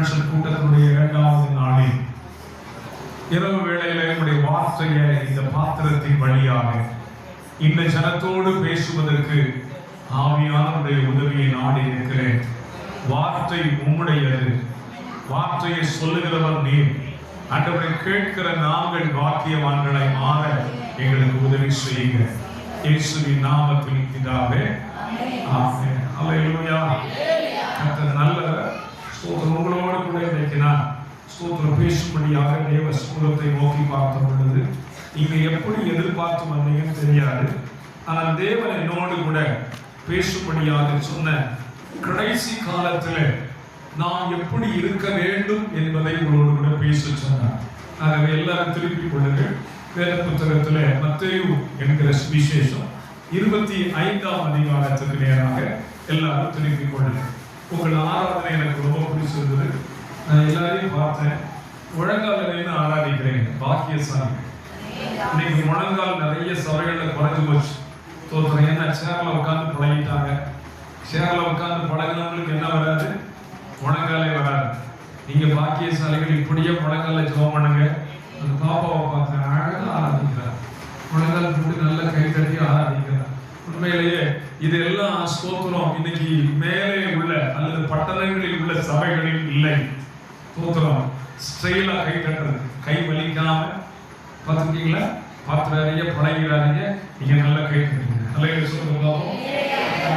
Conference கூட்டத்தினுடைய 2வது நாளில் இரவு வேளையில் என்னுடைய வார்த்தையை இந்த பாத்திரத்தின் வழியாக இந்த ஜனத்தோடு பேசுவதற்கு ஆவியானவருடைய உதவியை நாடி இருக்கிறேன். வார்த்தை உம்முடையது, வார்த்தையை சொல்லுகிறவர் நீர். ஆண்டவரை கேட்கிற நாங்கள் வாக்கியவான்களை மாற எங்களுக்கு உதவி செய்யுங்க. இயேசுவின் நாமத்தில் பிதாவே, ஆமென். அல்லேலூயா. கர்த்தர் நல்லவர். ஸ்தோத்திரம். உங்களோடு கூட இருக்கிறார். ஸ்தோத்திரம். பேசும்படியாக தேவ சமூகத்தை நோக்கி பார்த்த பொழுது நீங்க எப்படி எதிர்பார்த்து வந்தீங்கன்னு தெரியாது. ஆனால் தேவன் என்னோடு கூட பேசும்படியாக சொன்ன கடைசி காலத்தில் நாம் எப்படி இருக்க வேண்டும் என்பதை உங்களோடு கூட பேச சொன்னார். ஆகவே எல்லாரும் திருப்பிக் கொள்ளுங்கள். வேத புத்தகத்தில் மத்தேயு என்கிற சுவிசேஷம் 25ஆம் அதிகாரத்துக்கு நேராக எல்லாரும் திருப்பிக் கொள்ளுங்கள். உங்கள் ஆராதனை எனக்கு ரொம்ப பிடிச்சிருந்தது. நான் எல்லாரையும் பார்த்தேன். முழங்கால் நின்று ஆராதிக்கிறேன். பாக்கியசாமி. இன்னைக்கு முழங்கால் நிறைய சபைகளில் குறைஞ்சு போச்சு. தோற்றம் என்ன சேர்ல உட்காந்து பழகிட்டாங்க. சேர்ல உட்காந்து பழகினவங்களுக்கு என்ன வராது? முழங்காலே வராது. நீங்க பாக்கியசாலிகள் இப்படியே முழங்கால ஜெபம் பண்ணுங்க. அந்த பாப்பாவை பார்த்தேன், அழகா ஆராதிக்கிறார். முழங்கால் போட்டு நல்ல கை தட்டி ஆராதிக்கிறார். உண்மையிலேயே இதெல்லாம் ஸ்தோத்திரம் இன்னைக்கு மேலே உள்ள அல்லது பட்டணங்களில் உள்ள சபைகளில் இல்லை. ஸ்தோத்திரம். ஸ்டைலா கை தட்டுறது, கை வலிக்காம பார்த்துருக்கீங்களா? பார்த்து நிறைய பழகிறாங்க. நீங்க நல்லா கை தட்டுறீங்க. நல்ல சொல்லுங்க.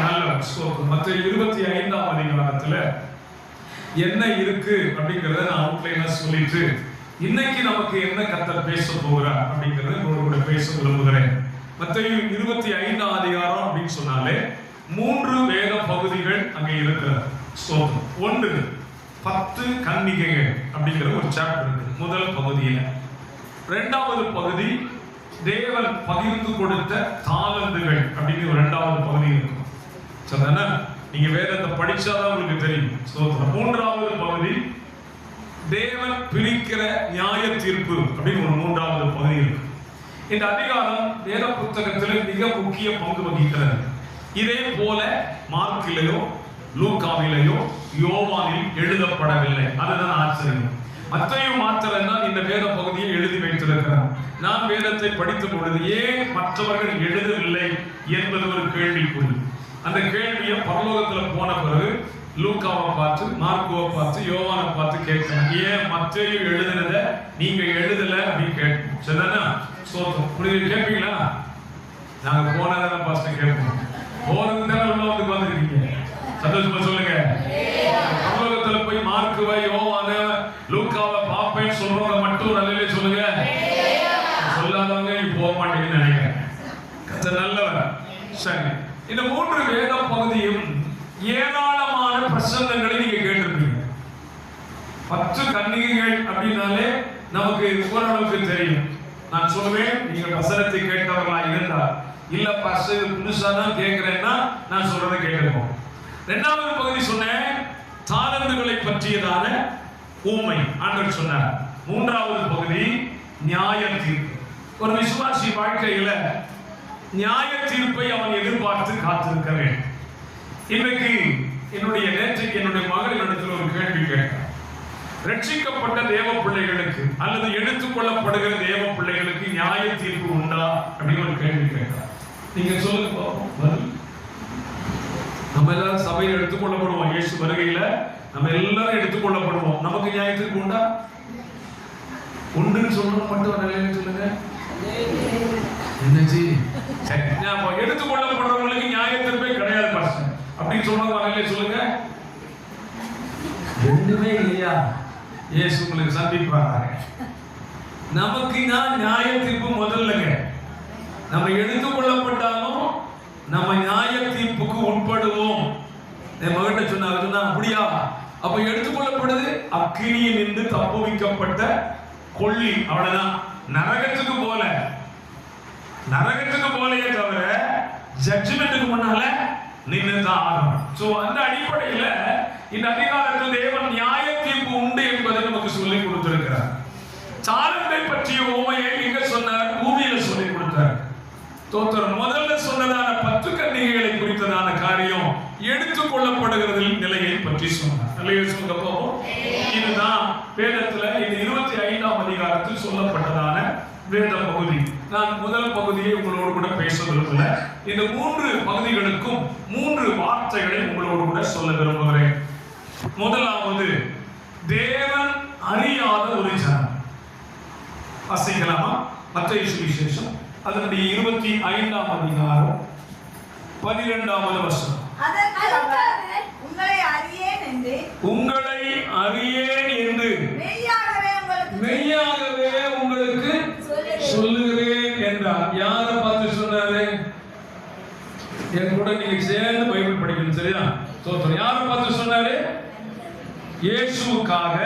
நல்ல ஸ்தோத்திரம். மற்ற 25ஆம் அதிகாரத்துல என்ன இருக்கு அப்படிங்கறத நான் அவுட்லைனா சொல்லிட்டு இன்னைக்கு நமக்கு என்ன கர்த்தர் பேச போகிறார் அப்படிங்கறத உங்களோட பேச விரும்புகிறேன். மத்தேயு 25ஆம் அதிகாரம் அப்படின்னு சொன்னாலே 3 வேத பகுதிகள் அங்க இருக்கிறது. ஸ்தோத்திரம். 1 10 கன்னிகைகள் அப்படிங்கிற ஒரு சாப்டர் இருக்கு முதல் பகுதியில. 2வது பகுதி தேவன் பகிர்ந்து கொடுத்த தாளந்துகள் அப்படின்னு ஒரு 2வது பகுதி இருக்கும். சரிதானே? நீங்க வேதத்தை படிச்சாதான் உங்களுக்கு தெரியும். ஸ்தோத்திரம். 3வது பகுதி தேவன் பிரிக்கிற நியாய தீர்ப்பு அப்படின்னு ஒரு 3வது பகுதி இருக்கு. இந்த அதிகாரம் வேத புத்தகத்தில் மிக முக்கிய பங்கு வகிக்கிறது. இதே போல மார்க்கிலேயோ லூக்காவிலேயோ யோவானில் எழுதப்படவில்லை. அதுதான் ஆச்சரியம். மத்தேயு மாத்திரம் தான் இந்த வேத பகுதியை எழுதி வைத்திருக்கிறார். நான் வேதத்தை படித்த பொழுது ஏன் மற்றவர்கள் எழுதவில்லை என்பது ஒரு கேள்விக்குறி. அந்த கேள்வியை பரலோகத்தில் போன பிறகு லூக்காவை பார்த்து, மார்க்கோவை பார்த்து, யோவானை பார்த்து கேட்கணும். ஏன் மத்தேயு எழுதுனதை நீங்க எழுதல அப்படின்னு கேட்போம். சரிதானா? ஸ்தோத்திரம். புரியுது? கேட்பீங்களா? நாங்க போனதான் பாஸ்டர் கேட்போம். போறது தானே உள்ள வந்து வந்துருக்கீங்க. சந்தோஷமா சொல்லுங்க. பரலோகத்துல போய் மார்க்குவை, யோவானை, லூக்காவை பாப்பேன்னு சொல்றவங்க மட்டும் நல்லவே சொல்லுங்க. சொல்லாதவங்க நீ போக மாட்டேங்கன்னு நினைக்கிறேன். கர்த்தர் நல்லவர். சரி. இந்த 3 வேத பகுதியும் ஏராளமான பிரசங்கங்களை நீங்க கேட்டிருப்பீங்க. 10 கன்னிகைகள் அப்படின்னாலே நமக்கு ஓரளவுக்கு தெரியும். நான் சொல்லுவேன், நீங்க வசனத்தை கேட்டவர்களா இருந்தா இல்ல பாஸ்டர் புதுசா தான் கேட்கிறேன்னா நான் சொல்றதை கேட்டுப்போம். 2வது பகுதி சொன்னேன் தாளந்துகளை பற்றியதான ஊமை ஆண்டவர் சொன்னார். 3வது பகுதி நியாய தீர்ப்பு. ஒரு விசுவாசி வாழ்க்கையில நியாய தீர்ப்பை அவன் எதிர்பார்த்து காத்திருக்க வேண்டும். இன்றைக்கு நேற்றைக்கு என்னுடைய மகளிடத்தில் ஒரு கேள்வி கேட்டார். ரட்சிக்கப்பட்ட தேவ பிள்ளைகளுக்கு அல்லது எடுத்துக்கொள்ளப்படுகிற தேவ பிள்ளைகளுக்கு நியாய தீர்ப்பு உண்டா அப்படின்னு ஒரு கேள்வி கேட்டார். நீங்க சொல்லுங்க. நம்ம எல்லாரும் சபையில் எடுத்துக்கொள்ளப்படுவோம். இயேசு வருகையில நம்ம எல்லாரும் எடுத்துக்கொள்ளப்படுவோம். நமக்கு நியாய தீர்ப்பு உண்டா? உண்டுன்னு சொல்றது மட்டும் நிலையில சொல்லுங்க. என்னச்சு எடுத்துக்கொள்ளப்படுறவங்களுக்கு நியாய தீர்ப்பே கிடையாது பாஸ்டர் அப்படின்னு சொல்றவங்க சொல்லுங்க. ரெண்டுமே இல்லையா? இயேசு உங்களுக்கு சந்திப்பாங்க. நமக்கு நியாய தீர்ப்பு முதல்லங்க. நம்ம எடுத்துக்கொள்ளப்பட்டாலும் நம்ம நியாய தீர்ப்புக்கு உட்படுவோம். என் மகன் சொன்னா அப்படியா? அப்ப எடுத்துக்கொள்ளப்படுது அக்கினியில் நின்று தப்புவிக்கப்பட்ட கொள்ளி. அவ்வளவுதான். நரகத்துக்கு போலையே தவிர ஜட்ஜ்மெண்ட்டுக்கு முன்னால நின்றுதான் ஆகணும். சோ அந்த அடிப்படையில இந்த அதிகாரத்தில் தேவன் நியாய தீர்ப்பு உண்டு என்பதை நமக்கு சொல்லிக் கொடுத்திருக்கிறார். தாளந்தை பற்றிய உவமையை எங்க சொன்னார்? பூமியில சொல்லிக் கொடுத்தார். தோத்திரம். முதல்ல சொன்னதான 10 கன்னிகைகளை குறித்ததான காரியம் எடுத்துக்கொள்ளப்படுகிறதில் நிலையை பற்றி சொன்னார். சொல்லுங்க போவோம். இதுதான் வேதத்துல இந்த 25ஆம் அதிகாரத்தில் சொல்லப்பட்டதான வேத பகுதி. நான் முதல் பகுதியை உங்களோடு கூட பேச விரும்பல. இந்த 3 பகுதிகளுக்கும் 3 வார்த்தைகளை உங்களோடு கூட சொல்ல விரும்புகிறேன். முதலாவது, தேவன் அறியாத ஒரு ஜனம். வாசிக்கலாமா? மத்தேயு சுவிசேஷம் அதனுடைய 25ஆம் அதிகாரம் 12வது வசனம். உங்களை அறியேன் என்று மெய்யாகவே உங்களுக்கு சொல்லுகிறேன் என்றார். யாரை பார்த்து சொன்னாரு? என் கூட நீங்க சேர்ந்து பைபிள் படிக்கணும், சரியா? சோத்திரம். யாரை பார்த்து சொன்னாரு? இயேசுவுக்காக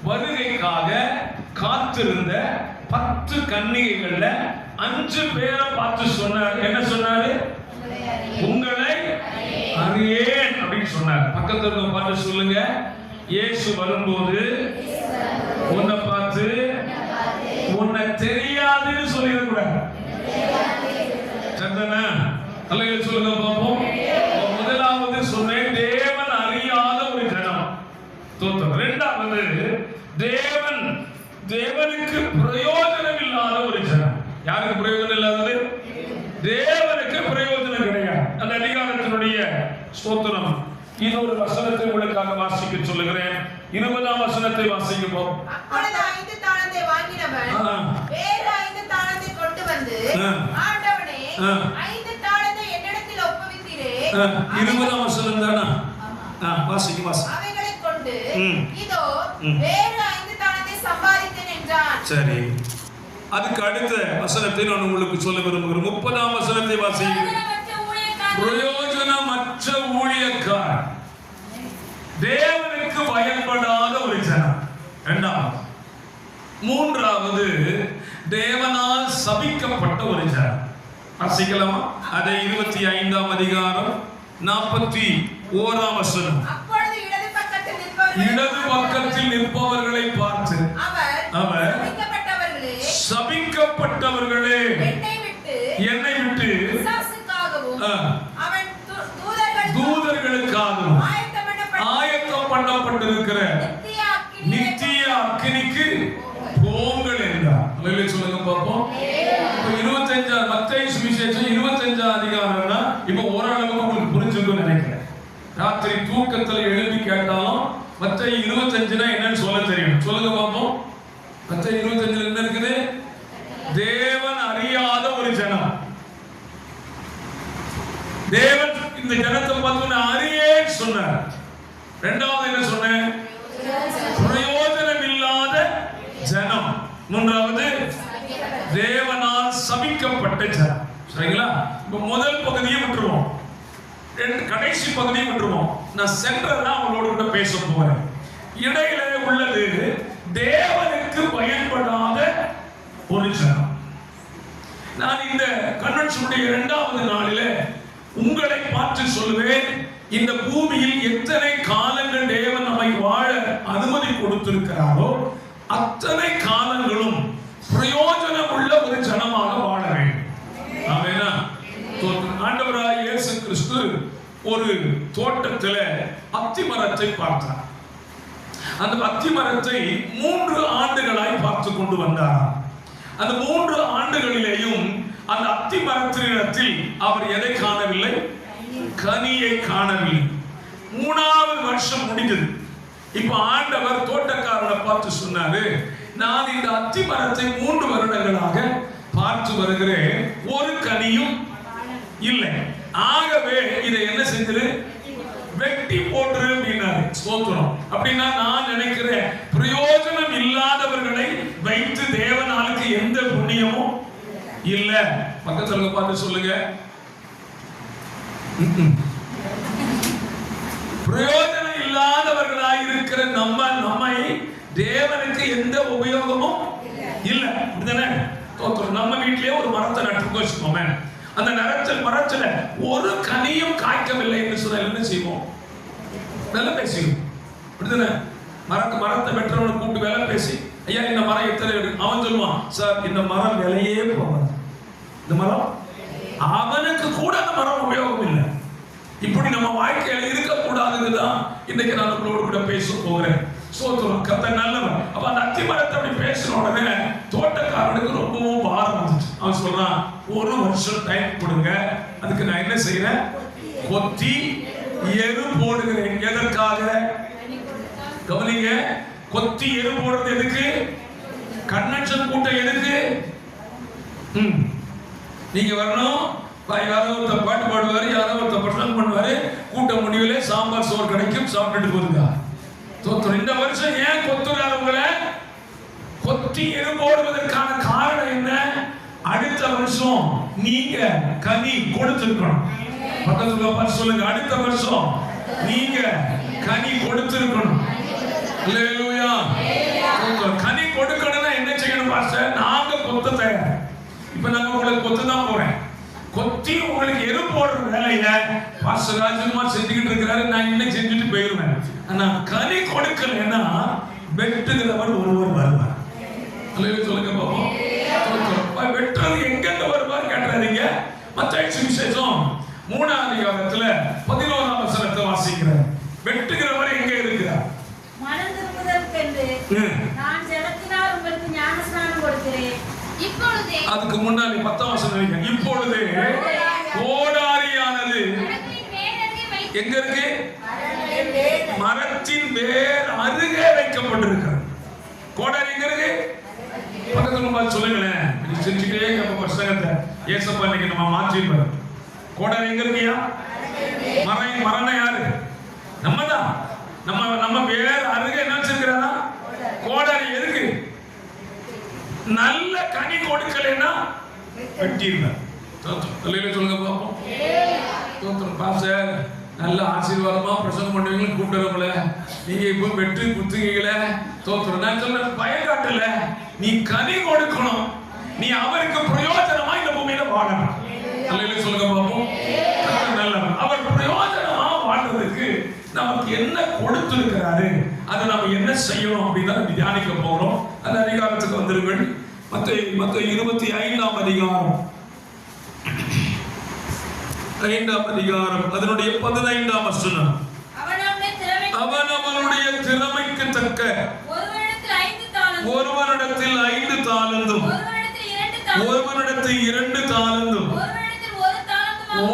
வருகைக்காக காத்திருந்த 10 கன்னிகைகள்ல 5 பேரை பார்த்து சொன்னார். என்ன சொன்னாரு? உங்களை அறியேன் அப்படின்னு சொன்னார். பக்கத்துல பார்த்து சொல்லுங்க, இயேசு வரும்போது உன்னை பார்த்து உன்னை தெரியாதுன்னு சொல்லிடக்கூடாது. சந்தனா அல்லையா? சொல்லுங்க பார்ப்போம். முதலாவது சொன்னேன், தேவன் அறியாத ஒரு ஜனம். தோத்தம். இரண்டாவது, தேவனுக்கு பிரயோஜனம் இல்லாத ஒரு ஜனம். யாருக்கு பிரயோஜனம் இல்லாதது? தேவனுக்கு பிரயோஜனம் கிடையாது. அந்த அதிகாரத்தினுடைய ஸ்தோத்திரம். இன்னொரு வசனத்தை உங்களுக்காக வாசிக்க சொல்லுகிறேன். 20ஆம் வசனத்தை வாசிப்போம். அப்பொழுது 5 தாலந்தை வாங்கினவன் வேறு 5 தாலந்தை கொண்டு வந்து, ஆண்டவனே, 5 தாலந்தை என்னிடத்தில் ஒப்புவித்தீரே. 20ஆம் வசனம் தானா? வாசிக்க. அவைகளை கொண்டு இதோ வேறு 5 தாலந்தை சம்பாதித்தேன் என்றான். சரி, அதுக்கு அடுத்த வசனத்தை நான் உங்களுக்கு சொல்ல விரும்புகிறேன். 30ஆம் வசனத்தை வாசிக்க. பிரயோஜனமற்ற ஊழியக்காரர், தேவனுக்கு பயன்படாத ஒரு ஜனம். இரண்டாவது. மூன்றாவது, தேவனால் சபிக்கப்பட்ட ஒரு ஜனம். வாசிக்கலாமா? அதை 25ஆம் அதிகாரம் 41ஆம் வசனம். அப்பொழுது இடது பக்கத்தில் நிற்பவர்களை பார்த்து அவர் சபிக்கப்பட்டவர்களே, என்னை விட்டு தூதர்களுக்காகவும் ஆயத்தம் பண்ணப்பட்டிருக்கிற நித்திய அக்கினிக்கு போங்கள் என்றார். சொல்லுங்க பார்ப்போம். 25 மத்தேயு சுவிசேஷம் 25ஆம் அதிகாரம்னா இப்ப ஓரளவுக்கு உங்களுக்கு புரிஞ்சுக்கணும்னு நினைக்கிறேன். ராத்திரி தூக்கத்துல எழுப்பி கேட்டாலும் மத்தேயு 25னா என்னன்னு சொல்ல தெரியும். சொல்லுங்க பார்ப்போம். மத்தேயு 25ல என்ன இருக்குது? தேவன் அறியாத ஒரு ஜனம். தேவன் இந்த ஜனத்தை பார்த்து அறியேன்னு சொன்னார். இரண்டாவது என்ன சொன்னேன்? பிரயோஜனம் இல்லாத ஜனம். மூன்றாவது, தேவனால் சபிக்கப்பட்ட ஜனம். சரிங்களா? இப்ப முதல் பகுதியை விட்டுருவோம், கடைசி பகுதியை விட்டுருவோம். நான் சென்ட்ரலா அவங்களோட கூட பேச போறேன். இடையில உள்ளது தேவனுக்கு பயன்படாத ஒரு ஜனம். நான் இந்த கன்வென்ஷனுடைய 2வது நாளிலே உங்களை பார்த்து சொல்லுவேன், இந்த பூமியில் எத்தனை காலங்கள் தேவன் நம்மை வாழ அனுமதி கொடுத்திருக்கிறாரோ அத்தனை காலங்களும் பிரயோஜனம் உள்ள ஒரு ஜனமாக வாழ வேண்டும். ஆமெனா? ஆண்டவராகிய இயேசு கிறிஸ்து ஒரு தோட்டத்தில் அத்தி மரத்தை பார்த்தார். அந்த அத்தி மரத்தை 3 ஆண்டுகளாய் பார்த்து கொண்டு வந்தார். அந்த 3 ஆண்டுகளிலேயும் அந்த அத்தி மரத்தினிடத்தில் அவர் எதை காணவில்லை? கனியை காணவில்லை. 3வது வருஷம் முடிஞ்சது. இப்ப ஆண்டவர் தோட்டக்காரனை பார்த்து சொன்னாரு, நான் இந்த அத்தி மரத்தை 3 வருடங்களாக பார்த்து வருகிறேன், ஒரு கனியும் இல்லை. ஆகவே இதை என்ன செஞ்சது? வெட்டி போட்டுரு அப்படின்னாரு. ஸ்தோத்திரம். அப்படின்னா நான் நினைக்கிறேன், பிரயோஜனம் இல்லாதவர்களை வைத்து தேவனாலுக்கு எந்த புண்ணியமும் இல்ல. பக்கத்துல பார்த்து சொல்லுங்க, பிரயோஜனம் இல்லாதவர்களாய் இருக்கிற நம்மை தேவனுக்கு எந்த உபயோகமும் இல்ல. அப்படிதானே? நம்ம வீட்டிலேயே ஒரு மரத்தை நட்டு வச்சுக்கோமே, அந்த மரத்துல ஒரு கனியும் காய்க்கவில்லை என்று சொன்ன என்ன செய்வோம்? வேலை பேசிடும். அப்படிதானே? மரத்தை வெட்டுறவனை கூப்பிட்டு வேலை பேசி, ஐயா இந்த மரம் எத்தனை, அவன் சொல்லுவான், சார் இந்த மரம் விலையே போகாது, இந்த மரம் அவனுக்கு கூட அந்த மரம் உபயோகம் இல்லை. இப்படி நம்ம வாழ்க்கையில இருக்கக்கூடாதுன்னு தான் இன்னைக்கு நான் உங்களோட கூட பேச போகிறேன். சோத்திரம். கர்த்தர் நல்லவர். அப்ப அந்த அத்தி மரத்தை அப்படி பேசின உடனே தோட்டக்காரனுக்கு ரொம்பவும் பாரம் வந்துச்சு. அவன் சொல்றான், 1 வருஷம் டைம் கொடுங்க, அதுக்கு நான் என்ன செய்யறேன், கொத்தி எரு போடுகிறேன். எதற்காக கவனிங்க, கொத்தி எரு போடுறது எதுக்கு? கன்வென்ஷன் கூட்டம் எதுக்கு? நீங்க வரணும், யாரோ ஒருத்தர் பாட்டு பாடுவாரு, யாரோ ஒருத்தர் பிரசங்கம் பண்ணுவாரு, கூட்டம் முடிவிலே சாம்பார் சோறு கிடைக்கும், சாப்பிட்டுட்டு போதுங்க. இந்த வருஷம் ஏன் கொத்துறாருங்கள? கொத்தி எரு போடுவதற்கான காரணம் என்ன? அடுத்த வருஷம் நீங்க கனி கொடுத்திருக்கணும். பக்கத்துல பார்த்து சொல்லுங்க, அடுத்த வருஷம் நீங்க கனி கொடுத்திருக்கணும். அல்லேலூயா. கனி கொடுக்கணும்னா என்ன செய்யணும் பாஸ்டர்? நாங்க கொத்த தயார். இப்ப நாங்க உங்களுக்கு கொத்த தான் போறேன். கொத்தி உங்களுக்கு எரு போடுற வேலையை பாஸ்டர் ராஜகுமார் செஞ்சுக்கிட்டு இருக்கிறாரு, நான் இன்னும் செஞ்சுட்டு போயிருவேன். ஆனா கனி கொடுக்கலன்னா வெட்டுகிறவர் ஒருவர் வருவார். சொல்லுங்க பாப்போம். வெட்டுறது எங்க வருவார் கேட்டாதீங்க. மத்தேயு சுவிசேஷம் 3ஆம் அதிகாரத்துல 11ஆம் வசனத்தை வாசிக்கிறேன். வெட்டுகிறவர் எங்க இருக்கிறார்? மனம் திரும்புதற்கென்று நான் ஜலத்தினால் உங்களுக்கு ஞானஸ்நானம் கொடுக்கிறேன். இப்பொழுதே, அதுக்கு முன்னாடி 10ஆம் வசனம் வைங்க. இப்பொழுது கோடாரியானது எங்க இருக்கு? மரத்தின் வேர் அருகே வைக்கப்பட்டிருக்கிறது. கோடாரி எங்க இருக்கு? பக்கத்துல பார்த்து சொல்லுங்களேன். செஞ்சுக்கிட்டே நம்ம புத்தகத்தை ஏசப்பா இன்னைக்கு நம்ம மாற்றிருப்பார். கோடாரி எங்க இருக்கியா? மரணம் யாரு? நம்ம தான். நம்ம வேர் அருகே என்ன வச்சிருக்கிறா? கோடாரி எதுக்கு? நல்ல கனி கொடுக்கலைன்னா வெட்டிடுவேன். சொல்லுங்க பாப்போம். பாஸ்டர் நல்ல ஆசீர்வாதமா பிரசங்கம் பண்ணுவீங்க, கூப்பிடுறவங்கள நீங்க இப்ப வெட்டு குத்துவீங்களே, தோத்துறோம். நான் சொல்றேன், பயம் காட்டல, நீ கனி கொடுக்கணும். நீ அவருக்கு பிரயோஜனமா இந்த பூமியில வாழணும். அல்லேலூயா சொல்லுங்க பாப்போம். நல்லவன். அவர் பிரயோஜனமா வாழ்றதுக்கு நமக்கு என்ன கொடுத்திருக்கிறாரு, அதை நம்ம என்ன செய்யணும் அப்படின்னு தான் தியானிக்க போறோம். அந்த அதிகாரத்துக்கு வந்துருங்கள். மத்தேயு 25ஆம் அதிகாரம், 5ஆம் அதிகாரம், அதனுடைய 15ஆம் வசனம். அவன் அவனுடைய திறமைக்கு தக்க ஒருவனிடத்தில் 5 தாலந்தும், ஒருவனிடத்தில் 2 தாலந்தும்,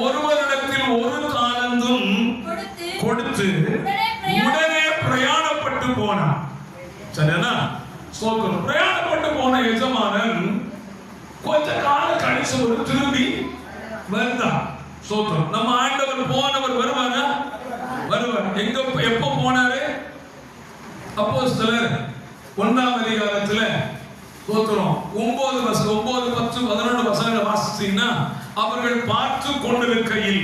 ஒருவனிடத்தில் 1 தாலந்தும் கொடுத்து உடனே பிரயாணப்பட்டு போனான். சரியா? சோத்திரம். பிரயாணப்பட்டு போன எஜமானன் கொஞ்ச காலம் கழிச்சு ஒரு திரும்பி வந்தான். சோத்திரம். நம்ம ஆண்டவர் போனவர் வருவாரா? வருவார். எங்க எப்ப போனாரு? அப்போஸ்தலர் 1ஆம் அதிகாரத்துல சோத்திரம் 9, 10, 11 வசனங்களை வாசிச்சீங்கன்னா, அவர்கள் பார்த்து கொண்டிருக்கையில்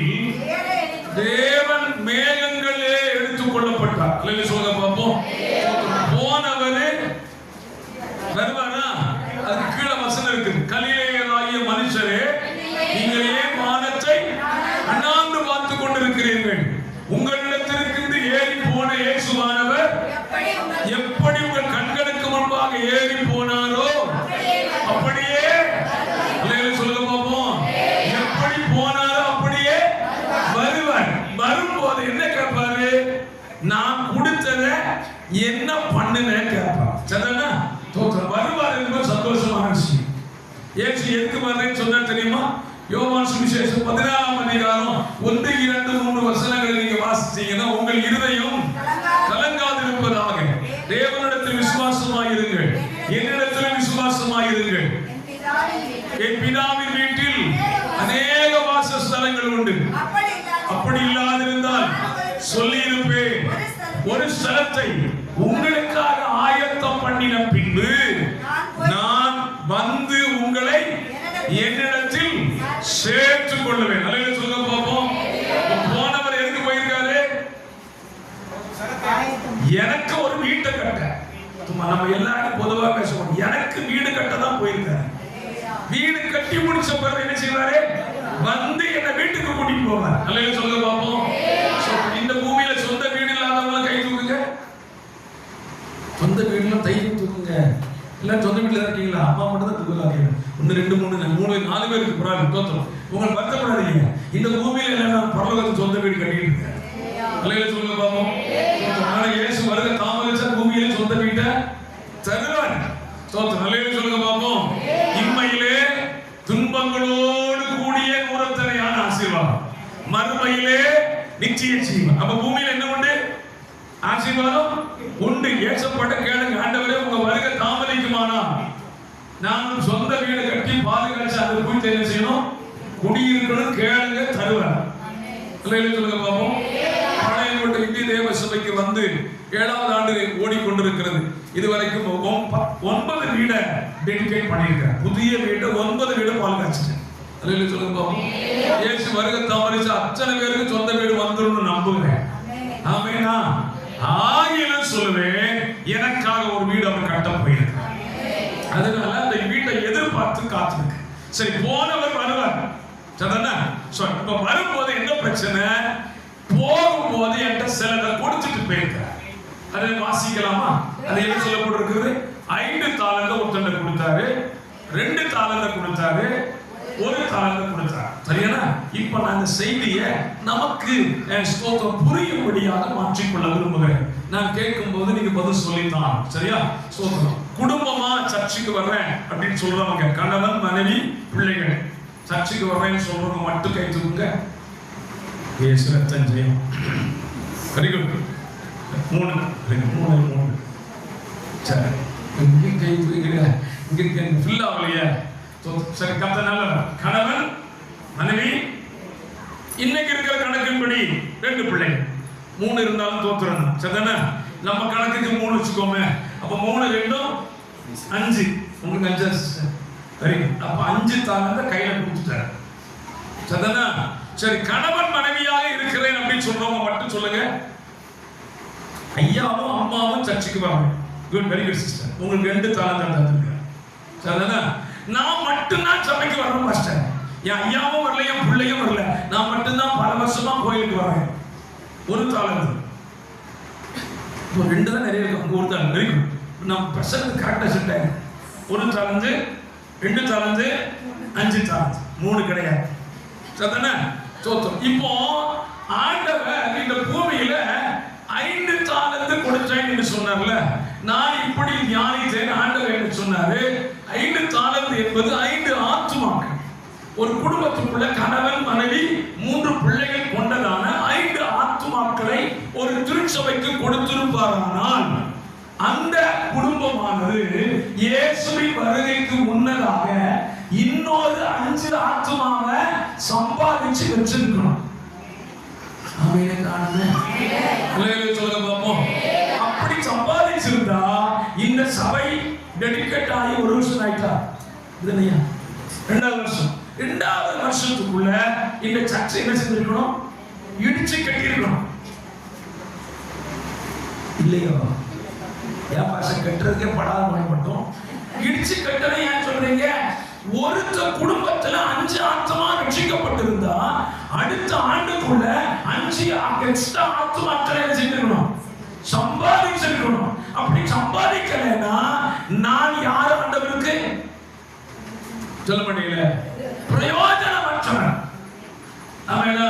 தேவன் மேகங்களே எடுத்துக் கொள்ளப்பட்டார். சொல்லுங்க பார்ப்போம். போனவரு வருவாரா? அது கீழே வசனம் இருக்குது. கலிலேயராகிய மனுஷரே, நீங்கள் ஏன் வானத்தை அண்ணாந்து பார்த்து கொண்டிருக்கிறீர்கள்? உங்களிடத்திலிருந்து ஏறி போன இயேசுவானவர் எப்படி உங்கள் கண்களுக்கு முன்பாக ஏறி போனாரோ அப்படியே, சொல்லுங்க பார்ப்போம், எப்படி போனாரோ அப்படியே வருவார். வரும்போது என்ன கேட்பாரு? நான் கொடுத்ததை என்ன பண்ணுனேன்னு கேட்பார். சரிதானா? வருவார் என்பது சந்தோஷமான விஷயம். இயேசு எதுக்கு வர்றேன்னு சொன்னா தெரியுமா? யோவான் சுவிசேஷம் 14ஆம் அதிகாரம் 1, 2, 3 வசனங்களை நீங்க வாசிச்சீங்கன்னா, உங்கள் இருதயம் கலங்காதிருப்பதாக தேவனிடத்தில் விசுவாசமாயிருங்கள், என்னிடத்தில் விசுவாசமாயிருங்கள். என் பிதாவின் வீட்டில் அநேக வாசஸ்தலங்கள் உண்டு. அப்படி இல்லாதிருந்தால் சொல்லியிருப்பேன். ஒரு ஸ்தலத்தை உங்களுக்காக ஆயத்தம் பண்ணின பின்பு நான் வந்து உங்களை என்னிடத்தில் சேர்த்துக் கொள்ளுவேன். அல்லேலூயா சொல்லுங்க பாப்போம். போனவர் எதுக்கு போயிருக்காரு? எனக்கு ஒரு வீட்டை கட்ட. நம்ம எல்லாரும் பொதுவா பேசுவோம், எனக்கு வீடு கட்ட தான் போயிருக்காரு. வீடு கட்டி முடிச்ச பிறகு என்ன செய்வாரு? வந்து என்ன வீட்டுக்கு கூட்டிட்டு போவார். அல்லேலூயா சொல்லுங்க பாப்போம். இந்த பூமியில சொந்த வீடு இல்லாதவங்க கை தூக்குங்க. சொந்த வீடுல தைரியம் தூக்குங்க. எல்லாம் சொந்த வீட்டுல இருக்கீங்களா? அம்மா மட்டும் தான் தூக்கலாக்கீங்க. 1 2 3 4 பேருக்கு புறாங்க தோத்துரும். உங்களுக்கு வருத்தப்படாதீங்க. இந்த பூமியில எல்லாம் நான் பரலோகத்துக்கு சொந்த வீடு கட்டிட்டு இருக்கேன். அல்லேலூயா சொல்லுங்க பாப்போம். ஆனா இயேசு வருக தாமதிச்சா பூமியில சொந்த வீட்டை தருவார். தோத்துரும். அல்லேலூயா சொல்லுங்க பாப்போம். இம்மையிலே துன்பங்களோடு கூடிய நூறத்தனையான ஆசீர்வாதம், மறுமையிலே நிச்சய ஜீவன். அப்ப பூமியில என்ன உண்டு? ஆசீர்வாதம் உண்டு. ஏசப்பட்ட கேளுங்க, ஆண்டவரே உங்க வருகை தாமதிக்குமானா நான் சொந்த வீடு கட்டி பாதுகாச்சு அதை போய் என்ன செய்யணும்? குடியிருக்கணும். கேளுங்க, தருவேன். சொல்லுங்க பாப்போம். பழைய கோட்டை இந்திய தேவ சபைக்கு வந்து 7வது ஆண்டு ஓடிக்கொண்டிருக்கிறது. இதுவரைக்கும் 9 வீடை டெடிகேட் பண்ணியிருக்கேன். புதிய வீட்டை 9 வீடை பாதுகாச்சுட்டேன். சொல்லுங்க பாப்போம். இயேசு வருகை தாமதிச்சு அத்தனை பேருக்கு சொந்த வீடு வந்துடும் நம்புகிறேன். ஆமெனா? ஆகிலும் சொல்லுவேன், எனக்காக ஒரு வீடு அவர் கட்ட போயிருக்கார். அதனால அந்த வீட்டை எதிர்பார்த்து காத்திருக்கு. சரி, போனவர் வருவார். சரிதானே? இப்ப வரும்போது என்ன பிரச்சனை? போகும்போது என்கிட்ட சிலதை கொடுத்துட்டு போயிருக்கார். அதை வாசிக்கலாமா? அது என்ன சொல்லப்பட்டிருக்கிறது? 5 தாலந்தை ஒருத்தண்ட கொடுத்தாரு, 2 தாலந்தை கொடுத்தாரு, 1 தாலந்தை கொடுத்தாரு. சரியானா? இப்ப நான் இந்த செய்தியை நமக்கு ஸ்தோத்திரம் புரியும்படியாக மாற்றிக்கொள்ள விரும்புகிறேன். நான் கேட்கும் போது நீங்க பதில் சொல்லித்தான். சரியா? ஸ்தோத்திரம். குடும்பமா சர்ச்சுக்கு வர்றேன் அப்படின்னு சொல்றவங்க, கணவன் மனைவி பிள்ளைகள் சர்ச்சுக்கு வர்றேன்னு சொல்றவங்க மட்டும் கை தூக்குங்க. இயேசு ரத்தம் ஜெயம். Very good. 3 சரி, இங்க கை தூக்குங்க. இங்க ஃபில் ஆகலையே. சரி, கத்தனால கணவன் மனைவி, இன்னைக்கு இருக்கிற கணக்கின்படி 2 பிள்ளைகள். 3 இருந்தாலும் தோத்துறணும். சரிதானே? நம்ம கணக்குக்கு 3 வச்சுக்கோமே. அப்ப 3 2 5. உங்களுக்கு 5. சரி, அப்ப 5 தாலந்தை கையில கொடுத்துட்டாரு. சரிதானே? சரி, கணவன் மனைவியாக இருக்கிறேன் அப்படின்னு சொல்றவங்க மட்டும் சொல்லுங்க. ஐயாவும் அம்மாவும் சர்ச்சுக்கு வராங்க. Good, very good sister. உங்களுக்கு 2 தாலந்தை தந்திருக்கேன். சரிதானே? நான் மட்டும்தான் சபைக்கு வரணும் மாஸ்டர். என் ஐயாவும் வரல, என் பிள்ளையும் வரல, நான் மட்டும்தான் பல வருஷமா கோயிலுக்கு வரேன். 1 தாலந்து. இப்போ 2 தான் நிறைய இருக்கு. 1 தாலந்து. Very good. நான் பிரசங்க கரெக்டா சொல்லிட்டேன். 1 தாலந்து, 2 தாலந்து, 5 தாலந்து, 3 கிடையாது. சரிதானே? தோத்தம். இப்போ ஆண்டவர் இந்த பூமியில 5 தாலந்து கொடுத்தேன்னு சொன்னார்ல. நான் இப்படி தியானித்தேன். ஆண்டவர் என்ன சொன்னாரு? 5 தாலந்து என்பது 5 ஆத்துமாக்கள். ஒரு குடும்பத்துக்குள்ள கணவன் மனைவி 3 பிள்ளைகள் கொண்டதான 5 ஆத்துமாக்களை ஒரு திருச்சபைக்கு கொடுத்திருப்பாரானால் அந்த குடும்பமானது இயேசுவின் வருகைக்கு முன்னதாக இன்னொரு 5 ஆத்துமாவை சம்பாதிச்சு வச்சிருக்கணும். அப்படி சம்பாதிச்சிருந்தா இந்த சபை டெடிகேட் ஆகி 1 வருஷம் ஆயிட்டா. இல்லையா? 2வது வருஷம். 2வது வருஷத்துக்குள்ள இந்த சர்ச்சை என்ன செஞ்சிருக்கணும்? இடிச்சு கட்டியிருக்கணும். இல்லையோ? ஏன் பாச கட்டுறதுக்கே படாத மட்டும் இடிச்சு கட்டணும். ஏன் சொல்றீங்க? ஒருத்த குடும்பத்துல 5 ஆத்மா ரட்சிக்கப்பட்டிருந்தா அடுத்த ஆண்டுக்குள்ள 5 எக்ஸ்ட்ரா ஆத்மாக்களை செஞ்சிருக்கணும், சம்பாதிச்சிருக்கணும். அப்படி சம்பாதிக்கலைன்னா நான் யார் ஆண்டவருக்கு சொல்ல முடியல, பிரயோஜனமற்றவன். ஆமென்.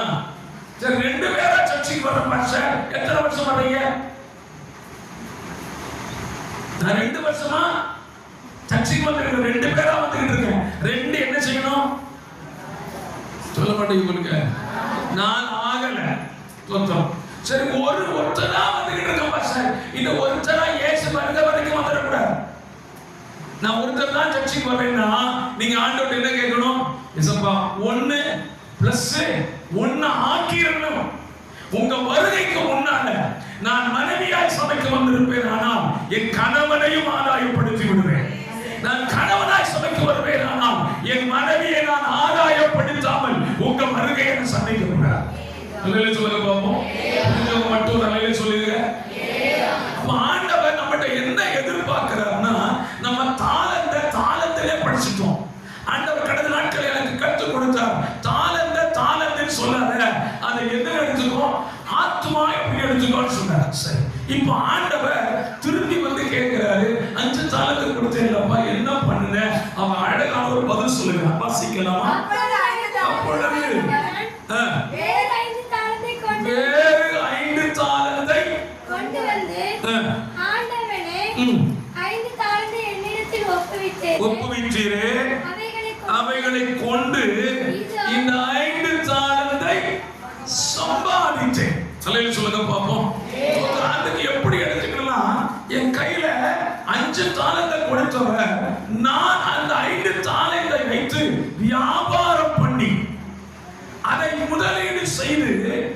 சரி, 2 பேரா சர்ச்சுக்கு வர மாஸ்டர். எத்தனை வருஷம் வர்றீங்க? நான் 2 வருஷமா சர்ச்சுக்கு வந்து 2 பேரா வந்துகிட்டு இருக்கேன். 2 என்ன செய்யணும் சொல்ல மாட்டேங்க உங்களுக்கு. நான் ஆகல. தோத்தம். சரி, ஒருத்தரா வந்துகிட்டு இருக்கேன் பாஸ்டர். இந்த ஒருத்தரா இயேசு வருகிற வரைக்கும் வந்துடக்கூடாது. நான் ஒருத்தர் தான் சர்ச்சுக்கு வரேன்னா நீங்க ஆண்டவர்ட்ட என்ன கேட்கணும்? இசப்பா 1 + 1 ஆக்கிரணும். உங்க வருகைக்கு முன்னால நான் மனைவியாய் சபைக்கு வந்திருப்பேன், ஆனால் என் கணவனையும் ஆதாயப்படுத்தி விடுவேன். நான் கணவனாய் சபைக்கு வருவேன், ஆனால் என் மனைவியை நான் ஆதாயப்படுத்தாமல் உங்க வருகையை நான் சந்திக்க கூடாது. அல்லேலூயா சொல்லுங்க பாப்போம். புரிஞ்சவங்க மட்டும் அல்லேலூயா சொல்லுங்க. அப்ப ஆண்டவர் நம்மகிட்ட என்ன எதிர்பார்க்கிறார்னா, நம்ம தாளந்திலே படிச்சிட்டோம். ஆண்டவர் கடந்த நாட்கள் எனக்கு கற்றுக் கொடுத்தார். தாளந்துன்னு சொல்லாத, அதை எது எடுத்துக்கோ, ஆத்மா எப்படி எடுத்துக்கோன்னு சொன்னார். சரி, இப்போ ஆண்டவர் திரும்பி வந்து கேட்கிறாரு, 5 தாளந்து கொடுத்தேன்ல தொடர்ந்து சொல்லுங்க, வாசிக்கலாமா? அப்பொழுது வேறு 5 தாளந்தை கொண்டு வந்து ஆண்டவனே 5 தாளந்தை என்னிடத்தில் ஒப்புவித்தீரே, அவைகளை கொண்டு இந்த 5 தாளந்தை சம்பாதித்தேன். சொல்லுங்க பாப்போம். அதுக்கு எப்படி எடுத்துக்கலாம்? என் கையில 5 தாளந்தை கொடுத்தவர், நான் அந்த 5 தாளந்தை வைத்து வியாபாரம் பண்ணி அதை முதலீடு செய்து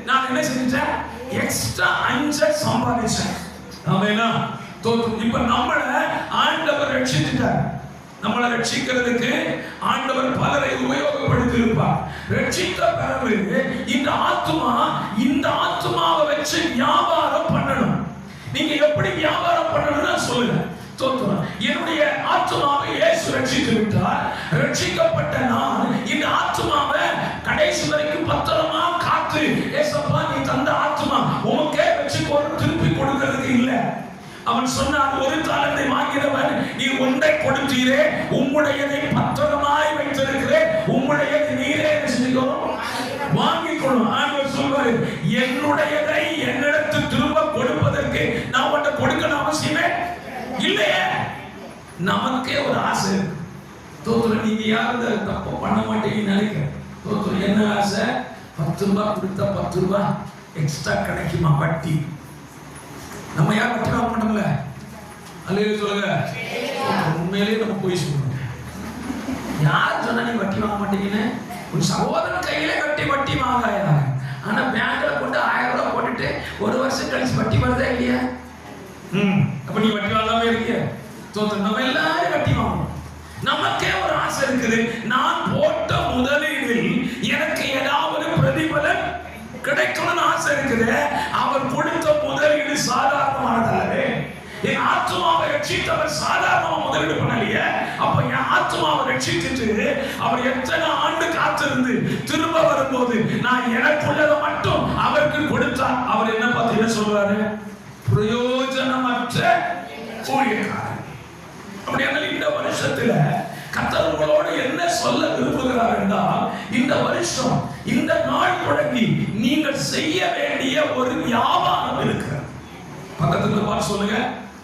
நான் என்ன செஞ்சேன்? எக்ஸ்ட்ரா 5 சம்பாதிச்சேன். ஆமெனா? இப்ப நம்மள ஆண்டவர் ரட்சித்தார். நம்மளை ரட்சிக்கிறதுக்கு ஆண்டவர் பலரை உபயோகப்படுத்தி இருப்பார். ரட்சித்த பிறகு இந்த ஆத்துமாவை வச்சு வியாபாரம் பண்ணணும். நீங்க எப்படி வியாபாரம் பண்ணணும்னு சொல்லுங்க. என்னுடைய ஆத்துமாவை இயேசு ரட்சித்து விட்டார். ரட்சிக்கப்பட்ட நான் இந்த ஆத்துமாவை கடைசி வரைக்கும் பத்திரமா காத்து, ஏசப்பா நீ தந்த ஆத்துமா உமக்கே வச்சு திருப்பி கொடுக்கிறதுக்கு இல்லை. அவன் சொன்னான், 1 தாளந்தை வாங்கினவன், நீ 1 கொடுத்தீரே, உம்முடையதை பத்திரமாய் வைத்திருக்கிறேன், உம்முடையதை நீரே வாங்கிக்கொள்ளும். ஆண்டவர் சொல்வாரு, என்னுடையதை என்னிடத்து திரும்ப கொடுப்பதற்கு நான் உன்னை கொடுக்கணும் அவசியமே இல்லையே. நமக்கே ஒரு ஆசை இருக்கு. தோத்துற நீங்க யாரும் தப்பு பண்ண மாட்டீங்கன்னு நினைக்கிறேன். தோத்துற என்ன ஆசை? 10 ரூபாய் கொடுத்தா 10 ரூபாய் எக்ஸ்ட்ரா கிடைக்குமா வட்டி? நம்ம யாரும் வட்டி வாங்க மாட்டோம்ல. அல்லேலூயா சொல்லுங்க. உண்மையிலேயே நம்ம போய் சொல்லணும். யார் சொன்னா நீ வட்டி வாங்க மாட்டீங்கன்னு? உன் சகோதரன் கையிலே வட்டி வாங்காயா? ஆனா பேங்க்ல கொண்டு 1000 ரூபாய் போட்டுட்டு 1 வருஷம் கழிச்சு வட்டி வருதா இல்லையா? அப்ப நீ வட்டி வாங்காம இருக்கிய? நம்ம எல்லாரும் வட்டி வாங்கணும். நமக்கே ஒரு ஆசை இருக்குது, நான் போட்ட முதலீடில் எனக்கு ஏதாவது பிரதிபலன் கிடைக்கணும்னு ஆசை இருக்குது. அவர் கொடுத்த முதலீடு சாதாரணமானதாவே. என் ஆத்மாவை ரட்சித்தவர் சாதாரணமா முதலீடு பண்ணலையே. அப்ப என் ஆத்மாவை ரட்சித்துட்டு அவர் எத்தனை ஆண்டு காத்திருந்து திரும்ப வரும்போது நான் எனக்குள்ளதை மட்டும் அவருக்கு கொடுத்தார். அவர் என்ன பார்த்தீங்கன்னா சொல்றாரு? பிரயோஜனமற்ற ஊழியக்காரர். அப்படியானால் இந்த வருஷத்துல கர்த்தர் உங்களோட என்ன சொல்ல விரும்புகிறார் என்றால், இந்த வருஷம் இந்த நாள் தொடங்கி நீங்கள் செய்ய வேண்டிய ஒரு வியாபாரம் இருக்கிறது. பக்கத்துல பார்த்து சொல்லுங்க,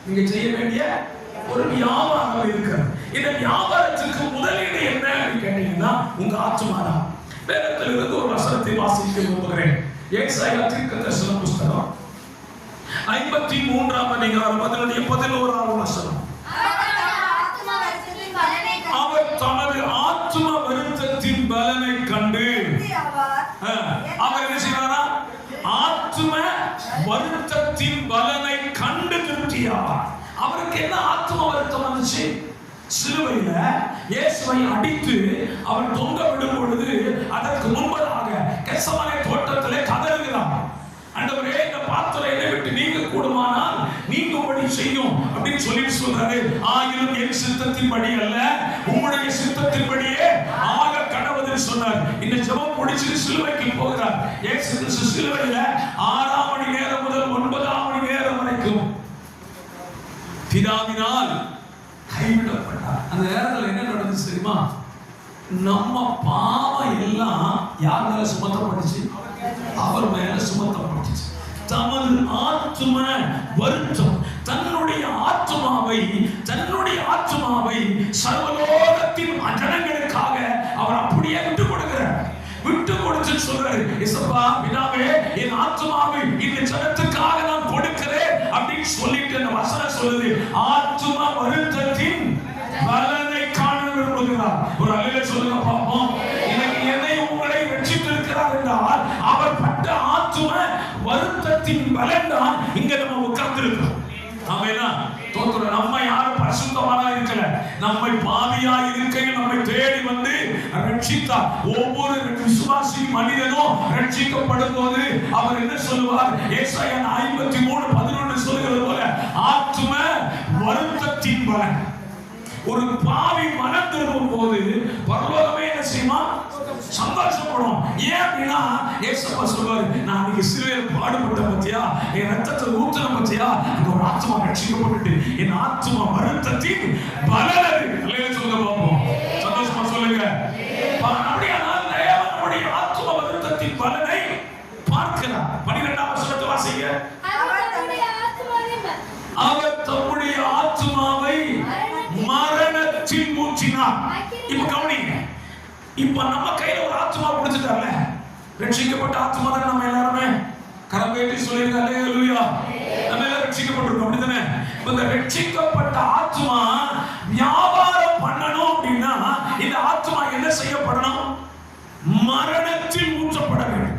நீங்க செய்ய வேண்டிய ஒரு வியாபாரம் இருக்கிறது. இந்த வியாபாரத்துக்கு முதலீடு என்ன கேட்டீங்கன்னா உங்க ஆத்துமாதான். வேதத்தில் இருந்து ஒரு வசனத்தை வாசிக்க விரும்புகிறேன். ஏசாயா தீர்க்கதரிசன புஸ்தகம் 53ஆம் அதிகாரம் 11வது வசனம். அவர் தனது ஆத்தும வருத்தத்தின் பலனை கண்டு அவர் என்ன செய்வாரா? ஆத்தும வருத்தத்தின் பலனை கண்டு திருப்தியாவார். அவருக்கு என்ன ஆத்தும வருத்தம் வந்துச்சு? சிலுவையில இயேசுவை அடித்து அவர் தொங்க விடும் பொழுது அதற்கு முன்பதாக கெத்செமனே தோட்டத்திலே கதறுகிறார். ஆண்டவரே, இந்த பாத்திரம் என்னை விட்டு நீங்க கூடுமானால் நீங்கும்படி செய்யும் அப்படின்னு சொல்றாரு. ஆயினும் என் சித்தத்தின்படி அல்ல, உம்முடைய சித்தத்தின்படியே ஆக கடவுள்னு சொன்னார். இந்த ஜெபம் முடிச்சு சிலுவைக்கு போகிறார். இயேசு கிறிஸ்து சிலுவையில 6ஆம் மணி நேரம் முதல் 9ஆம் மணி நேரம் வரைக்கும் பிதாவினால் கைவிடப்பட்டார். அந்த நேரத்தில் என்ன நடந்துச்சு தெரியுமா? நம்ம பாவம் எல்லாம் யார் மேல சுமத்தப்பட்டுச்சு? அவர் மேல சுமத்தப்பட்டுச்சு. தமது ஆத்தும வருத்தம், தன்னுடைய ஆத்துமாவை சர்வலோகத்தின் ஜனங்களுக்காக அவர் அப்படியே விட்டு கொடுக்கிறார். விட்டு கொடுத்து சொல்றாரு, இயேசுப்பா பிதாவே, என் ஆத்துமாவை இந்த ஜனத்துக்காக நான் கொடுக்கிறேன் அப்படின்னு சொல்லிட்டு அந்த வசனம் சொல்லுது, ஆத்தும வருத்தத்தின் பலனை காண விரும்புகிறார். ஒரு அல்லேலூயா சொல்லுங்க பாப்போம். எனக்கு என்னை உங்களை ரட்சித்து இருக்கிறார் என்றால் அவர் பட்ட ஆத்தும வருத்தத்தின் பலன் தான் இங்க நம்ம உட்கார்ந்து இருக்கிறோம். ஆமெனா? தோத்துற நம்ம யாரும் பரிசுத்தமானா இருக்கல. நம்மை பாவியாய் இருக்கையில் நம்மை தேடி வந்து ரட்சித்தார். ஒவ்வொரு விசுவாசி மனிதனும் ரட்சிக்கப்படும் போது அவர் என்ன சொல்லுவார்? ஏசாயா 53:11 சொல்லுகிறது போல, ஆத்தும வருத்தத்தின் பலன். ஒரு பாவி மனம் திரும்பும் போது பரலோகமே என்ன செய்யுமா? சந்தோஷப்படும். ஏன் அப்படின்னா இயேசுப்பா சொல்வாரு, நான் இன்னைக்கு சிலுவையில் பாடுபட்ட பத்தியா, என் ரத்தத்தை ஊத்துன பத்தியா, அந்த ஒரு ஆத்மா ரட்சிக்கப்பட்டு என் ஆத்மா வருத்தத்தின் பலன். அல்லேலூயா சொல்லுங்க பாப்போம். சந்தோஷமா சொல்லுங்க. ஆக்கினார். இப்ப கவனிங்க, இப்ப நம்ம கையில ஒரு ஆத்மா கொடுத்துட்டார்ல, ரட்சிக்கப்பட்ட ஆத்மா தான் நம்ம எல்லாருமே. கரம் கட்டி சொல்லிருங்க அல்லேலூயா. நம்ம எல்லாம் ரட்சிக்கப்பட்டிருக்கோம், அப்படிதானே? இந்த ரட்சிக்கப்பட்ட ஆத்மா வியாபாரம் பண்ணணும் அப்படின்னா இந்த ஆத்மா என்ன செய்யப்படணும்? மரணத்தில் ஊற்றப்பட வேண்டும்.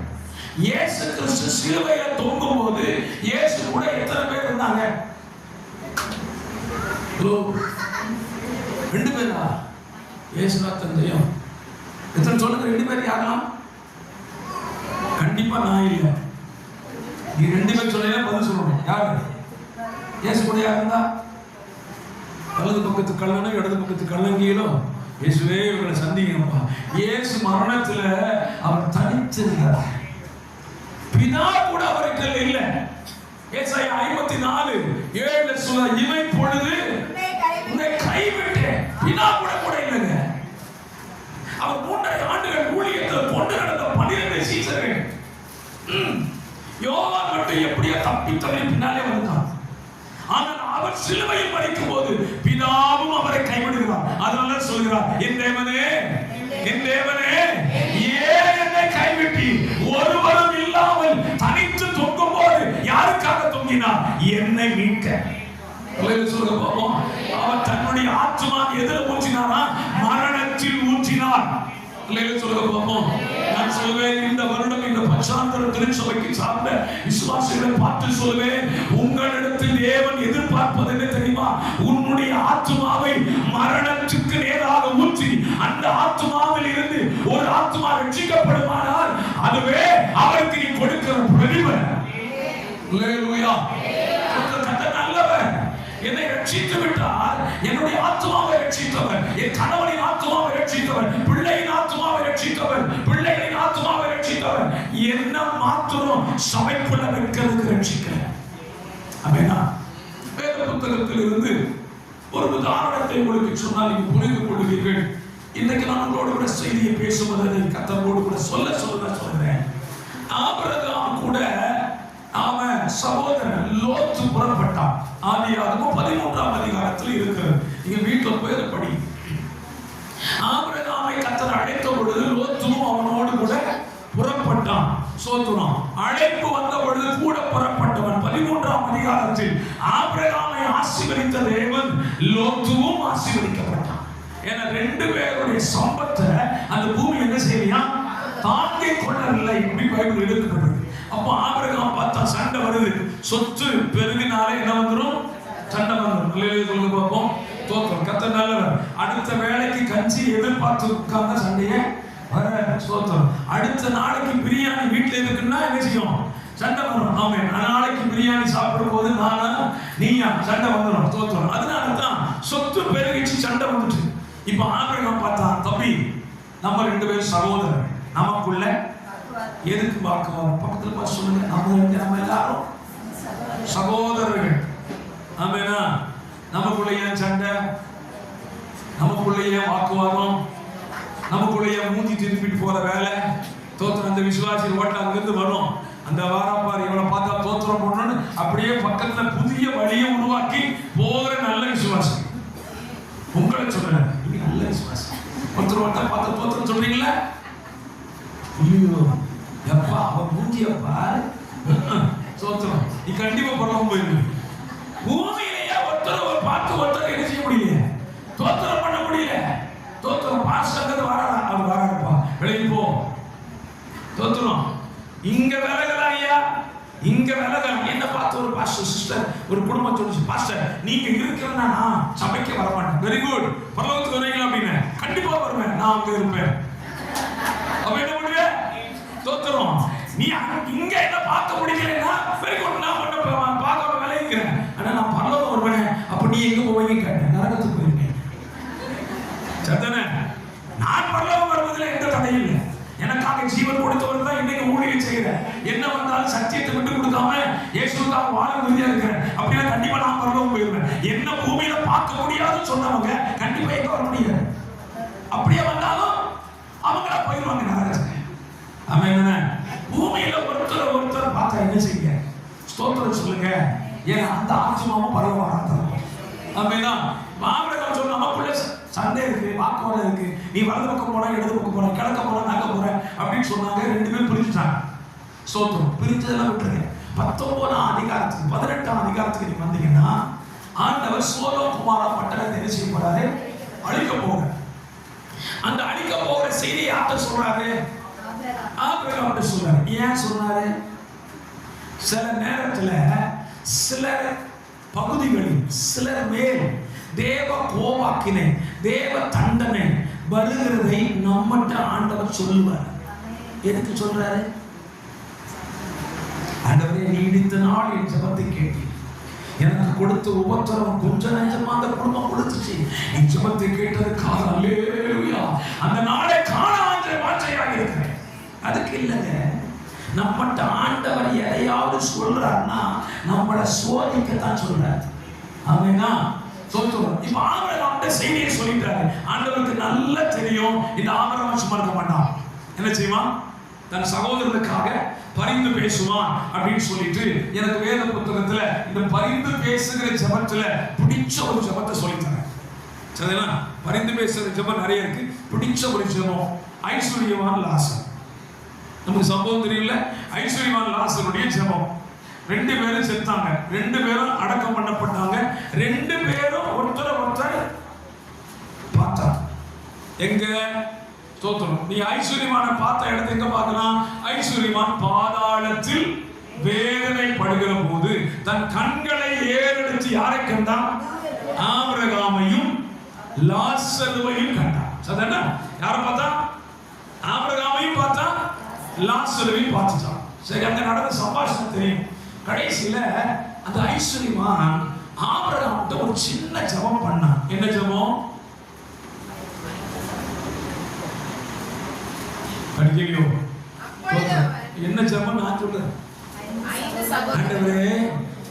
இயேசு கிறிஸ்து சிலுவையில தொங்கும் போது இயேசு கூட எத்தனை பேர் இருந்தாங்க? 2 பேரா? இயேசுதான் தந்தையும் எத்தனை சொல்லுங்க? 2 பேர் யாரெல்லாம்? கண்டிப்பா நான் இல்லை. நீ 2 பேர் சொன்னீங்கன்னா பதில் சொல்லணும். யாரு? இயேசு கூட யார் இருந்தா? வலது பக்கத்து கல்லனும் இடது பக்கத்து கல்லங்கியிலும் இயேசுவே இவங்களை சந்திங்கப்பா. இயேசு மரணத்துல அவர் தனித்திருந்தார். பிதா கூட அவருக்கு இல்லை. ஏசாயா 54:7 சொல்ல, இவை பொழுது உன்னை கைவிட்டு பிதா கூட இல்லைங்க. அவர் 3.5 ஆண்டுகள் ஊழியத்தில் கொண்டு நடந்த 12 சீசர்கள். யோவான் மட்டும் எப்படியா தப்பி தள்ளி பின்னாலே வந்தான். ஆனால் அவர் சிலுவையில் மரிக்கும் போது பிதாவும் அவரை கைவிடுகிறார். அதனால சொல்கிறார், என் தேவனே, என் தேவனே, ஏன் என்னை கைவிட்டி? ஒருவரும் இல்லாமல் தனித்து தொங்கும் போது யாருக்காக தொங்கினார்? என்னை மீட்க. சொல்லுங்க பாப்போம். அவர் தன்னுடைய ஆத்மா எதில் ஊற்றினாரா? மரணத்தில் ஊற்றினார். சொல்லுங்க பாப்போம். நான் சொல்வேன், இந்த வருடம் இந்த பச்சாந்தர திருச்சபைக்கு சார்ந்த விசுவாசிகளை பார்த்து சொல்வேன், உங்களிடத்தில் தேவன் எதிர்பார்ப்பது என்ன தெரியுமா? உன்னுடைய ஆத்மாவை மரணத்துக்கு நேராக ஊற்றி அந்த ஆத்மாவில் இருந்து ஒரு ஆத்மா ரட்சிக்கப்படுமானால் அதுவே அவருக்கு நீ கொடுக்கிற பிரதிபலன். அல்லேலூயா. கர்த்தர் நல்லவர். என்னை ரட்சித்து விட்டார். என்னுடைய ஆத்மாவை ரட்சித்தவர், என் கணவனின் ஆத்மாவை ரட்சித்தவர், பிள்ளையின் ஆத்மாவை ரட்சித்தவர், பிள்ளைகளின் ஆத்மாவை ரட்சித்தவர். என்ன மாத்திரம் சபைக்குள்ள வைக்கிறதுக்கு ரட்சிக்கிறேன். அப்படின்னா வேத புத்தகத்தில் இருந்து ஒரு உதாரணத்தை உங்களுக்கு சொன்னால் நீங்க புரிந்து கொள்வீர்கள். இன்னைக்கு நான் உங்களோடு கூட செய்தியை பேசுவதை கர்த்தரோடு கூட சொல்றேன். ஆபிரகாம் கூட அவன் சகோதரன் லோத்து புறப்பட்டான். ஆதியாகமம் 13ஆம் அதிகாரத்தில் இருக்கிறது. நீங்க வீட்டுல போய் படி. ஆபிரகாமை கர்த்தர் அழைத்த பொழுது லோத்துவும் அவனோடு கூட புறப்பட்டான். சோத்துறான். அழைப்பு வந்த பொழுது கூட புறப்பட்டவன். 13ஆம் அதிகாரத்தில் ஆபிரகாமை ஆசீர்வதித்த தேவன் லோத்துவும் ஆசீர்வதிக்கப்பட்டான். ஏன்னா 2 பேருடைய சம்பத்தை அந்த பூமி என்ன செய்யா தாங்கிக் கொள்ளவில்லை. இப்படி பைபிள் எழுதப்பட்டது. அப்போ ஆபிரகாம் பார்த்தா சண்டை வருது. சொத்து பெருகினாலே என்ன வந்துடும்? சண்டை வந்துடும். சொல்லுங்க பார்ப்போம். தோற்றம். கர்த்தர் நல்லவர். அடுத்த வேலைக்கு கஞ்சி எதிர்பார்த்து உட்கார்ந்த சண்டையே வர சோத்திரம். அடுத்த நாளைக்கு பிரியாணி வீட்டுல இருக்குன்னா என்ன செய்யும்? சண்டை வரும். ஆமென். நாளைக்கு பிரியாணி சாப்பிடும் போது நானா நீயா சண்டை வந்துடும். தோற்றம். அதனாலதான் சொத்து பெருகிச்சு சண்டை வந்துச்சு. இப்ப ஆபிரகாம் பார்த்தா, தம்பி நம்ம 2 பேரும் சகோதரர், நமக்குள்ள எதுக்கு வாக்குவாதம்? பக்கத்துல பார்த்து சொல்லுங்க, நம்ம எல்லாரும் சகோதரர்கள். ஆமெனா? நமக்குள்ள ஏன் சண்டை? நமக்குள்ள ஏன் வாக்குவாதம்? நமக்குள்ள ஏன் மூஞ்சி திருப்பிட்டு போற வேலை? தோத்திரம். அந்த விசுவாசி ஓட்ட அங்கிருந்து வரும். அந்த வாராப்பார் இவனை பார்த்தா தோத்திரம் பண்ணணும்னு அப்படியே பக்கத்துல புதிய வழியை உருவாக்கி போகிற நல்ல விசுவாசி. உங்களை சொல்றேன், நீங்க நல்ல விசுவாசி. ஒருத்தர் ஒருத்தர் பார்த்து தோத்திரம் சொல்றீங்களா? ஐயோ எப்பா அவன் மூஞ்சியப்பா சோத்திரம். நீ கண்டிப்பா பரவாயில்ல போயிருக்கு. பூமியிலேயே ஒருத்தர் பார்த்து ஒருத்தர் என்ன செய்ய முடியல? தோத்திரம் பண்ண முடியல. தோத்திரம் பாஸ்டர் வராதா? அவர் வராதுப்பா, வெளியே போ. தோத்திரம். இங்க விலகலாம் ஐயா, இங்க விலகலாம். என்ன பார்த்து ஒரு பாஸ்டர் சிஸ்டர் ஒரு குடும்பம் சொல்லுச்சு, பாஸ்டர் நீங்க இருக்கிறன்னா நான் சபைக்கு வர மாட்டேன். Very good. பரலோகத்துக்கு வரீங்களா அப்படின்னு? கண்டிப்பா வருவேன், நான் அங்க இருப்பேன். அப்ப என்ன பண்ணுவ? தோத்திரம். நீ இங்க என்ன பார்க்க முடியலன்னா வெரி குட், நான் பண்ண பார்க்க விளைவிக்கிறேன். ஆனா நான் பரலோகம் வருவேன். அப்ப நீ எங்க போவீங்க கேட்டேன். நரகத்துக்கு போயிருக்கேன். சத்தனே, நான் பரலோகம் வருவதில் எந்த தடையும் இல்லை. எனக்காக ஜீவன் கொடுத்தவர் தான் இன்னைக்கு ஊழியம் செய்கிறேன். என்ன வந்தாலும் சத்தியத்தை விட்டு கொடுக்காம இயேசுவுக்காக வாழ உறுதியா இருக்கிறேன். அப்படின்னா கண்டிப்பா நான் பரலோகம் போயிருவேன். என்ன பூமியில பார்க்க முடியாதுன்னு சொன்னவங்க கண்டிப்பா எங்க வர முடியாது. அப்படியே வந்தாலும் அவங்கள போயிருவாங்க நரகத்துக்கு. அவன் என்ன பூமியில ஒருத்தர் பார்த்தா என்ன செய்ய? ஸ்தோத்திரம் சொல்லுங்க. ஏன்னா அந்த ஆத்மாவும் பரவாயில்ல. அப்படின்னா ஆபிரகாம் சொன்ன நமக்குள்ள சண்டை இருக்கு, வாக்குவாதம் இருக்கு. நீ வலது பக்கம் போனா, இடது பக்கம் போற, கிழக்க போற, நாக்க போற அப்படின்னு சொன்னாங்க. 2 பேரும் பிரிஞ்சுட்டாங்க. சோத்திரம். பிரிஞ்சதெல்லாம் விட்டுருங்க. 19ஆம் அதிகாரத்துக்கு 18ஆம் அதிகாரத்துக்கு நீங்க வந்தீங்கன்னா, ஆண்டவர் சோதோம் குமாரா பட்டணத்தை என்ன செய்ய போறாரு? அழிக்க போற. அந்த அழிக்க போகிற செய்தி யார்கிட்ட சொல்றாரு? ஆபிரகாம்கிட்ட சொல்றாரு. ஏன் சொன்னாரு? சில நேரத்துல சில பகுதிகளில் சிலர் மேல் தேவ கோபாக்கினை, தேவ தண்டனை வருகிறதை நம்மகிட்ட ஆண்டவர் சொல்லுவார். எதுக்கு சொல்றாரு? ஆண்டவரே, நீடித்த நாள் என் ஜெபத்தை கேட்டீர். எனக்கு கொடுத்த உபத்திரவம் கொஞ்ச நஞ்சமா அந்த குடும்பம் கொடுத்துச்சு. என் ஜெபத்தை கேட்டதுக்காக அல்லேலூயா. அந்த நாளை காணாத வார்த்தையாக இருக்கிறேன். அதுக்கு இல்லைங்க, நம்மகிட்ட ஆண்டவர் எதையாவது சொல்றாருன்னா நம்மளை சோதிக்கத்தான் சொல்றாரு. ஆமெனா? சொல்றோம். இப்ப ஆபிரகாம்கிட்ட செய்தியை சொல்லிட்டாரு. ஆண்டவருக்கு நல்லா தெரியும் இந்த ஆபிரகாம் சும்மா இருக்க மாட்டான். என்ன செய்வான்? தன் சகோதரனுக்காக பரிந்து பேசுவான் அப்படின்னு சொல்லிட்டு எனக்கு வேத புத்தகத்துல இந்த பரிந்து பேசுகிற ஜெபத்துல பிடிச்ச ஒரு ஜெபத்தை சொல்லித்தரேன். சரிங்களா? பரிந்து பேசுகிற ஜெபம் நிறைய இருக்கு. பிடிச்ச ஒரு ஜெபம் ஐஸ்வர்யவான் லாசர். நமக்கு சம்பவம் தெரியல. ஐஸ்வர்யவான் லாசருடைய ஜெபம். 2 பேரும் செத்தாங்க. 2 பேரும் அடக்கம் பண்ணப்பட்டாங்க. 2 பேரும் ஒருத்தர் பார்த்தா எங்க தோத்தணும். நீ ஐஸ்வர்யமான பார்த்த இடத்தை எங்க பார்க்கலாம்? ஐஸ்வர்யவான் பாதாளத்தில் வேதனை படுகிற போது தன் கண்களை ஏறெடுத்து யாரை கண்டான்? ஆபிரகாமையும் லாசருவையும் கண்டான். சரிதானா? யாரை பார்த்தா? ஆபிரகாமையும் பார்த்தா, லாசருவையும் பார்த்துட்டான். சரி, அங்க நடந்த சம்பாஷணம் தெரியும். கடைசியில அந்த ஐஸ்வர்யவான் ஆபிரகாம்கிட்ட ஒரு சின்ன ஜெபம் பண்ணான். என்ன ஜெபம்? படிக்கலையோ? என்ன ஜெபம் நான் சொல்றேன். ஆண்டவரே,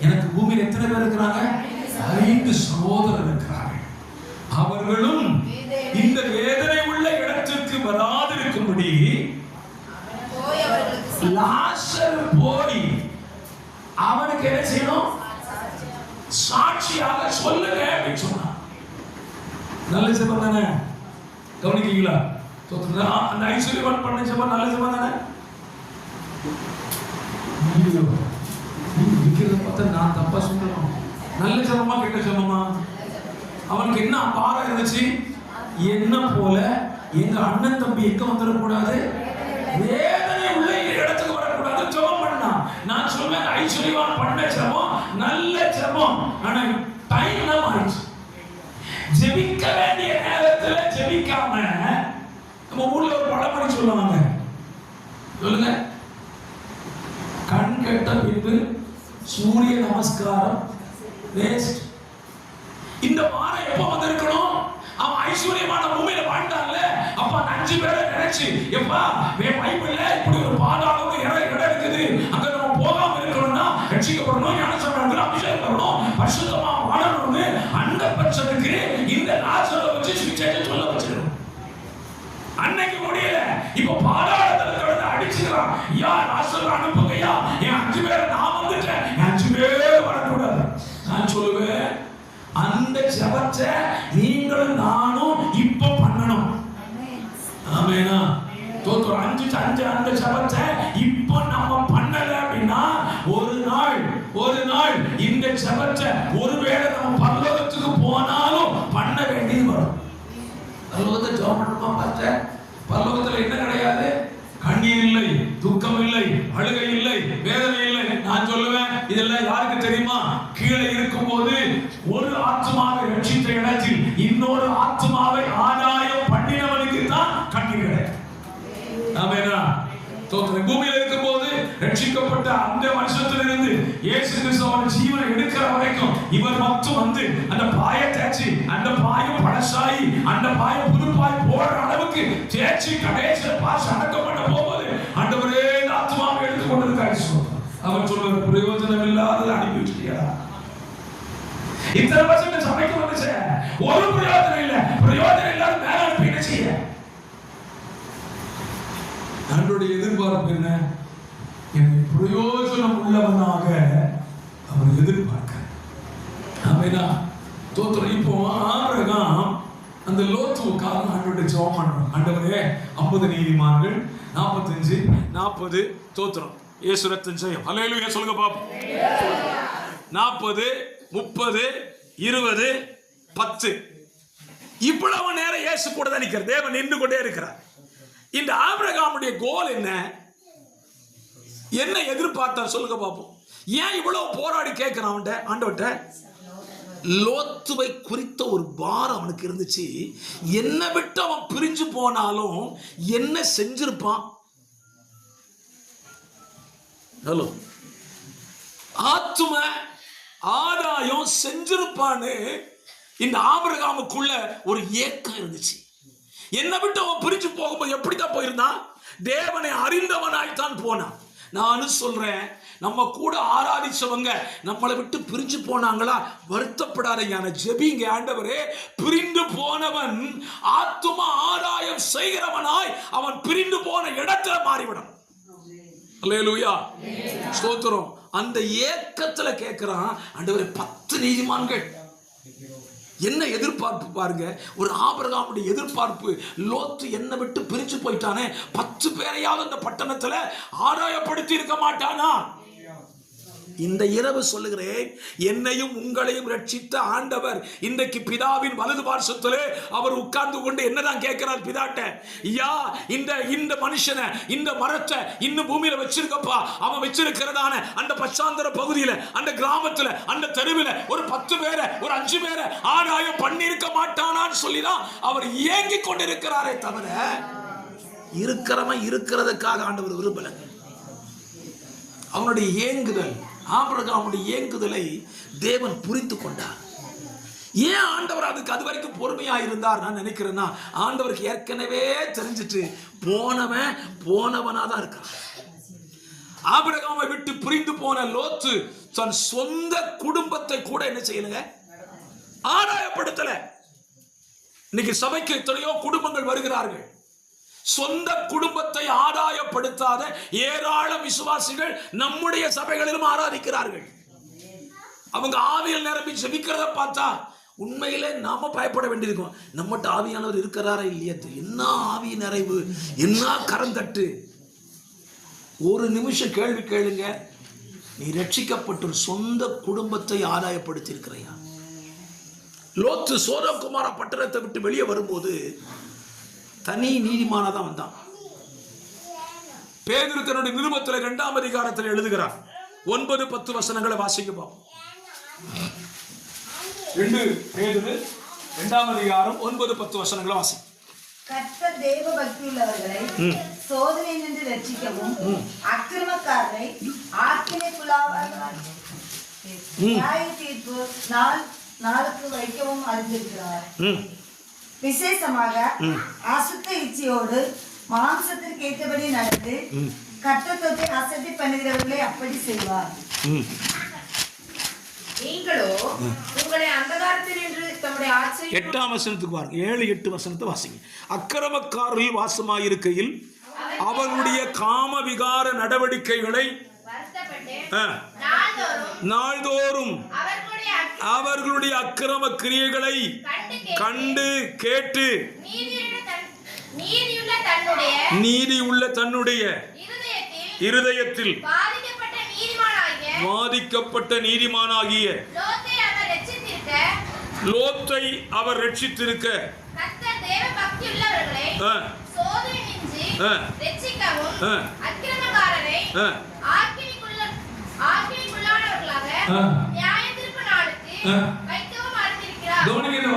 எனக்கு பூமியில் எத்தனை பேர் இருக்கிறாங்க? 5 சகோதரர் இருக்கிறாங்க. அவர்களும் இந்த வேதனை உள்ள இடத்திற்கு வராதிருக்கும்படி லாசர் போய் அவனுக்கு என்ன செய்யணும்? சாட்சியாக சொல்லுங்க அப்படின்னு சொன்னான். நல்ல ஜெபம் தானே? கவனிக்கீங்களா? அந்த ஐஸ்வர்யவான் பண்ண ஜெபம் நல்ல ஜெபம் தானே? பார்த்தா நான் தப்பா சொல்லணும். நல்ல ஜெபமா கெட்ட ஜெபமா? அவனுக்கு என்ன பாரம் இருந்துச்சு? என்ன போல எங்க அண்ணன் தம்பி எங்க வந்துடக்கூடாது, வேதனை உள்ள இடத்துக்கு வரக்கூடாது ஜெபம் பண்ணா. நான் சொல்வேன், ஐஸ்வர்யவான் பண்ண ஜெபம் நல்ல ஜெபம். ஆனா டைம் தான் ஆயிடுச்சு. ஜெபிக்க வேண்டிய நேரத்துல ஜெபிக்காம, நம்ம ஊர்ல ஒரு பழமொழி சொல்லுவாங்க. சொல்லுங்க. கண் கெட்ட பின்பு சூரிய நமஸ்காரம் வேஸ்ட். இந்த வாரம் எப்ப வந்திருக்கணும்? அவன் ஐஸ்வர்யமான பூமியில வாழ்ந்தான்ல, அப்ப 5 பேரை நினைச்சு, எப்பா பைபிள்ல இப்படி ஒரு பாதாளம் இடம் இருக்குது, அங்க நம்ம போகாம இருக்கணும்னா ரட்சிக்கப்படணும், ஞானஸ்நானம் அபிஷேகம் பண்ணணும், பரிசுத்தமா வாழணும்னு அந்த பட்சத்துக்கு இந்த லாசரை வச்சு சுவிசேஷம் சொல்ல வச்சிருக்கணும். அன்னைக்கு முடியல. இப்ப பாதாளத்துல கடந்து அடிச்சுக்கிறான். யா லாசர் அனுப்புங்கயா, என் 5 பேரை நான் வந்துட்டேன், 5 பேர் வரக்கூடாது. நான் சொல்லுவேன், அந்த ஜெபத்தை நீங்களும் நானும் இப்ப பண்ணணும். ஆமெனா? தோத்து 5 அந்த ஜெபத்தை இப்ப நம்ம பண்ணல அப்படின்னா ஒரு நாள் இந்த ஜெபத்தை ஒருவேளை நம்ம பரலோகத்துக்கு போனாலும் பண்ண வேண்டியது வரும். பரலோகத்தை ஜெபம் பண்ணணுமா பாஸ்டர்? பரலோகத்துல என்ன கிடையாது? கண்ணீர் இல்லை, துக்கம் இல்லை, அழுகை இல்லை, வேதனை இல்லை. நான் சொல்லுவேன், இதெல்லாம் யாருக்கு தெரியுமா? கீழே இருக்கும்போது ஒரு ஆத்மாவை ரட்சித்த இடத்தில் இன்னொரு ஆத்மாவை ஆதாயம் பண்ணினவனுக்கு தான் கண்ணீர் கிடைக்கும். ஆமெனா? பூமியில் இருக்கும்போது ரட்சிக்கப்பட்ட அந்த வருஷத்திலிருந்து இயேசு கிறிஸ்துவின் ஜீவனை எடுக்கிற வரைக்கும் இவர் மட்டும் வந்து அந்த பாயை தேய்ச்சி, அந்த பாயம் பழசாயி, அந்த பாயம் புது பாய் போடுற அளவுக்கு தேய்ச்சி கடைசியில பாஸ் அடக்கம் பண்ண போகும்போது ஆண்டவரே இந்த ஆத்மாவை எடுத்துக் கொண்டிருக்காரு. அவர் சொல்ற பிரயோஜனம் இல்லாத அனுப்பி வச்சிட்டியா? இத்தனை வருஷம் சபைக்கு வந்துச்சு, ஒரு பிரயோஜனம் இல்ல. பிரயோஜனம் இல்லாத மேல அனுப்பி என்ன செய்ய? நம்மளுடைய எதிர்பார்ப்பு என்ன? என்னை பிரயோஜனம் உள்ளவனாக அவர் எதிர்பார்க்க. ஆமெனா? தோத்திரம். இப்போ ஆபிரகாம் அந்த லோத்துவுக்காக ஆண்டவர்கிட்ட ஜெபம் பண்றோம். ஆண்டவரே 50 நீதிமான்கள் 45 40 தோத்திரம் இயேசு ரத்தம் ஜெயம். ஹல்லேலூயா சொல்லுங்க பாப்போம். 40 30 20 10 இவ்வளவு நேரம் இயேசு கூட தான் நிற்கிறார். தேவன் நின்று கொண்டே இருக்கிறார். இந்த ஆபிரகாமுடைய கோல் என்ன எதிர்பார்த்தார் சொல்லுங்க பாப்போம். ஏன் இவ்வளவு போராடி கேட்கிறான் ஆண்டவர்கிட்ட? லோத்துவை குறித்த ஒரு பாரம் அவனுக்கு இருந்துச்சு. என்ன விட்டு அவன் பிரிஞ்சு போனாலும் என்ன செஞ்சிருப்பான்? ஹலோ, ஆத்தும ஆதாயம் செஞ்சிருப்பான்னு இந்த ஆபிரகாமுக்குள்ள ஒரு ஏக்கம் இருந்துச்சு. என்ன விட்டு அவன் பிரிஞ்சு போகும்போது எப்படித்தான் போயிருந்தான்? தேவனை அறிந்தவனாய்த்தான் போனான். நானும் சொல்றேன், நம்ம கூட ஆராதிச்சவங்க நம்மளை விட்டு பிரிஞ்சு போனாங்களா, வருத்தப்படாதீங்க, ஜெபிங்க. ஆண்டவரே, பிரிந்து போனவன் ஆத்தும ஆதாயம் செய்கிறவனாய் அவன் பிரிந்து போன இடத்துல மாறிவிடும். அல்லேலூயா, ஸ்தோத்திரம். அந்த ஏக்கத்துல கேட்கிறான், ஆண்டவரே 10 நீதிமான்கள். என்ன எதிர்பார்ப்பு பாருங்க, ஒரு ஆபிரகாமுடைய எதிர்பார்ப்பு. லோத்து என்ன விட்டு பிரிச்சு போயிட்டானே, 10 பேரையாவது அந்த பட்டணத்துல ஆதாயப்படுத்தி இருக்க மாட்டானா? இந்த இரவு சொல்லுகிறேன், என்னையும் உங்களையும் ரட்சித்த ஆண்டவர் இன்றைக்கு பிதாவின் வலது பார்சத்திலே அவர் உட்கார்ந்து கொண்டு என்னதான் கேட்கிறார் பிதாட்ட? ஐயா, இந்த மனுஷனை, இந்த மரத்தை இன்னும் பூமியில வச்சிருக்கப்பா. அவன் வச்சிருக்கிறதான அந்த பச்சாந்தர பகுதியில, அந்த கிராமத்துல, அந்த தெருவில் ஒரு 10 பேரை, ஒரு 5 பேரை ஆதாயம் பண்ணிருக்க மாட்டானான்னு சொல்லிதான் அவர் ஏங்கி கொண்டிருக்கிறாரே தவிர, இருக்கிறவன் இருக்கிறதுக்காக ஆண்டவர் விரும்பல. அவனுடைய ஏங்குதல், ஆபிரகாமுடைய ஏங்குதலை தேவன் புரிந்து கொண்டார். ஏன் ஆண்டவர் அதுக்கு அது வரைக்கும் பொறுமையா இருந்தார்? நான் நினைக்கிறேன்னா, ஆண்டவருக்கு ஏற்கனவே தெரிஞ்சிட்டு போனவனா தான் இருக்கான். ஆபிரகாமை விட்டு பிரிந்து போன லோத்து தன் சொந்த குடும்பத்தை கூட என்ன செய்யணுங்க, ஆதாயப்படுத்தல. இன்னைக்கு சபைக்கு எத்தனையோ குடும்பங்கள் வருகிறார்கள். சொந்த குடும்பத்தை ஆதாயப்படுத்தாத ஏராளம் விசுவாசிகள் நம்முடைய சபைகளிலும் ஆராதிக்கிறார்கள். அவங்க ஆவியில் நிரம்பி ஜெபிக்கிறத பார்த்தா உண்மையிலே நாம பயப்பட வேண்டியிருக்கும். நம்மகிட்ட ஆவியானவர் இருக்கிறாரா இல்லையா? என்ன ஆவி நிறைவு, என்ன கரந்தட்டு. ஒரு நிமிஷம் கேள்வி கேளுங்க, நீ ரட்சிக்கப்பட்டு சொந்த குடும்பத்தை ஆதாயப்படுத்தி இருக்கிறையா? லோத்து சோதோம் குமாரா பட்டணத்தை விட்டு வெளியே வரும்போது தனி நீதிமானதான் வந்தான். பேதுரு தன்னுடைய நிருபத்தில் 2ஆம் அதிகாரத்தில் எழுதுகிறார். 9-10 வசனங்களை வாசிக்கப்போம். 2 பேதுரு 2ஆம் அதிகாரம் 9-10 வசனங்களை வாசி. கர்த்தர் தேவ பக்தியுள்ளவர்களை சோதனை நின்று ரட்சிக்கவும், அக்கிரமக்காரரை ஆக்கினைக்குள்ளாவார்கள் நியாய தீர்ப்பு நாளுக்கு வைக்கவும் அறிந்திருக்கிறார். விசேஷமாக அசுத்த இச்சையோடு மாம்சத்திற்கு ஏற்றபடி நடந்து கர்த்தத்தை அசட்டை பண்ணுகிறவர்களை அப்படி செய்வார். நீங்களோ உங்களை அந்தகாரத்தில் என்று தம்முடைய ஆட்சி. 8ஆம் வசனத்துக்கு பாருங்க, 7-8 வசனத்தை வாசிங்க. அக்கிரமக்காரரில் வாசமாயிருக்கையில் அவர்களுடைய காம விகார நடவடிக்கைகளை நாள்தோறும் அவர்களுடைய அக்கிரம கிரியைகளை கண்டு கேட்டு நீதியுள்ள தன்னுடைய இருதயத்தில் வாதிக்கப்பட்ட நீதிமானாகிய லோத்தை அவர் ரட்சித்திருக்க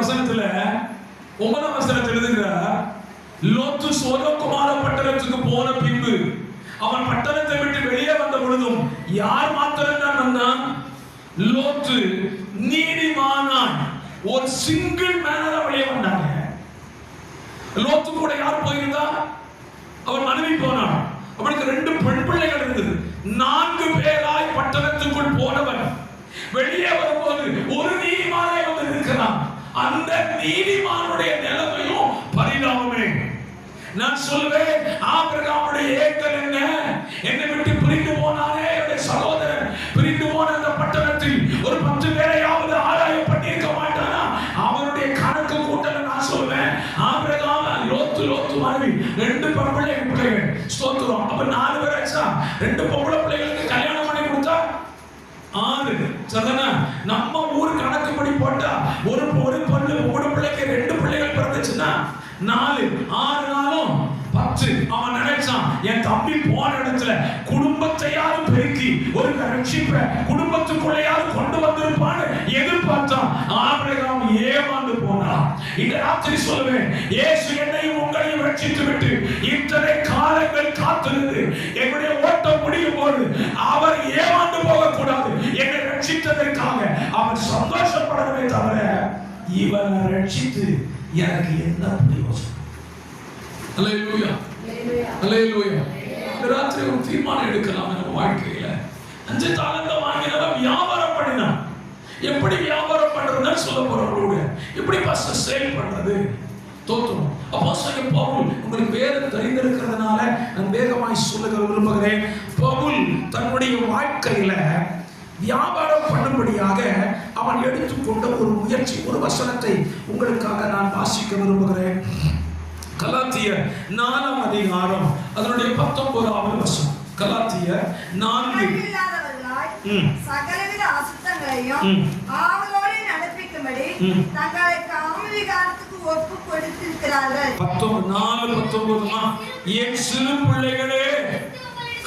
வசனத்துல 9ஆம் வசனத்தில் எழுதுகிறார், லோத்து சோதோம் குமாரா பட்டணத்துக்கு போன பின்பு அவன் பட்டணத்தை விட்டு வெளியே வந்த பொழுதும் யார் மாத்திரம் தான் வந்தான்? லோத்து நீதிமானான். ஒரு சிங்கிள் மேனரா வெளியே வந்தாங்க. லோத்து கூட யார் போயிருந்தா? அவன் மனைவி போனான். அவனுக்கு 2 பெண் பிள்ளைகள் இருந்தது. 4 பேராய் பட்டணத்துக்குள் போனவன் வெளியே வரும்போது ஒரு நீதிமானாய் வந்து இருக்கிறான். அந்த நீதிமானுடைய நிலைமையும் பரிதாபமே. நான் சொல்வேன், ஆபிரகாமுடைய ஏக்கல் என்ன? என்னை விட்டு பிரிந்து போனானே என்னுடைய சகோதரன், பிரிந்து போன அந்த பட்டணத்தில் ஒரு 10 பேரையாவது ஆதாயம் பண்ணியிருக்க மாட்டானா? அவனுடைய கணக்கு கூட்டல நான் சொல்வேன், மனைவி, 2 பிள்ளைகள். ஸ்தோத்திரம். அப்ப 4 பேர் ஆச்சா. 2 பொம்பளை பிள்ளைகளுக்கு கல்யாணம் பண்ணி கொடுத்தா 6. சரிதானே? நம்ம ஊர் கணக்குப்படி போட்டா ஒரு பிள்ளைக்கு 2 பிள்ளைகள் பிறந்துச்சுன்னா 4, 6 நாளும் 10. அவன் நினைச்சான், என் தம்பி போன இடத்துல குடும்பத்தையாவது பெருக்கி ஒரு ரட்சிப்பை குடும்பத்துக்குள்ளையாவது கொண்டு வந்திருப்பான்னு எதிர்பார்த்தான். ஆபிரகாம் ஏமாந்து போனான். இந்த ராத்திரி சொல்லுவேன், இயேசு என்னையும் உங்களையும் ரட்சித்து விட்டு இத்தனை காலங்கள் காத்திருந்து என்னுடைய ஓட்டம் முடியும் போது அவர் ஏமாந்து போகக்கூடாது. என்னை ரட்சித்ததற்காக அவர் சந்தோஷப்படவே தவிர இவனை ரட்சித்து எனக்கு என்ன பிரயோஜனம்? அல்லேலூயா, அல்லேலூயா. இந்த ராத்திரி ஒரு தீர்மானம் எடுக்கலாம். நம்ம வாழ்க்கையில 5 தாலந்தை வாங்கினவன் வியாபாரம் பண்ணினான். எப்படி வியாபாரம் பண்றதுன்னு சொல்ல போறவங்களோட எப்படி பாஸ்டர் சேல் பண்றது? தோத்துரும். அப்போஸ்தலன் பவுல், உங்களுக்கு வேதம் தெரிந்திருக்கிறதுனால நான் வேகமாய் சொல்ல விரும்புகிறேன். பவுல் தன்னுடைய வாழ்க்கையில வியாபாரம் பண்ணும்படியாக அவன் எடுத்துக்கொண்ட ஒரு முயற்சி, ஒரு வசனத்தை உங்களுக்காக நான் வாசிக்க விரும்புகிறேன். கலாத்தியர் 4ஆம் அதிகாரம் அதனுடைய 19வது வசனம். கலாத்தியர் 4. சகலவித அசுத்தங்களையும் ஆவலோடு நடப்பிக்கும்படி தங்களை காமவிகாரத்துக்கு ஒப்பு கொடுத்திருக்கிறார்கள். 4:19. என் சிறு பிள்ளைகளே,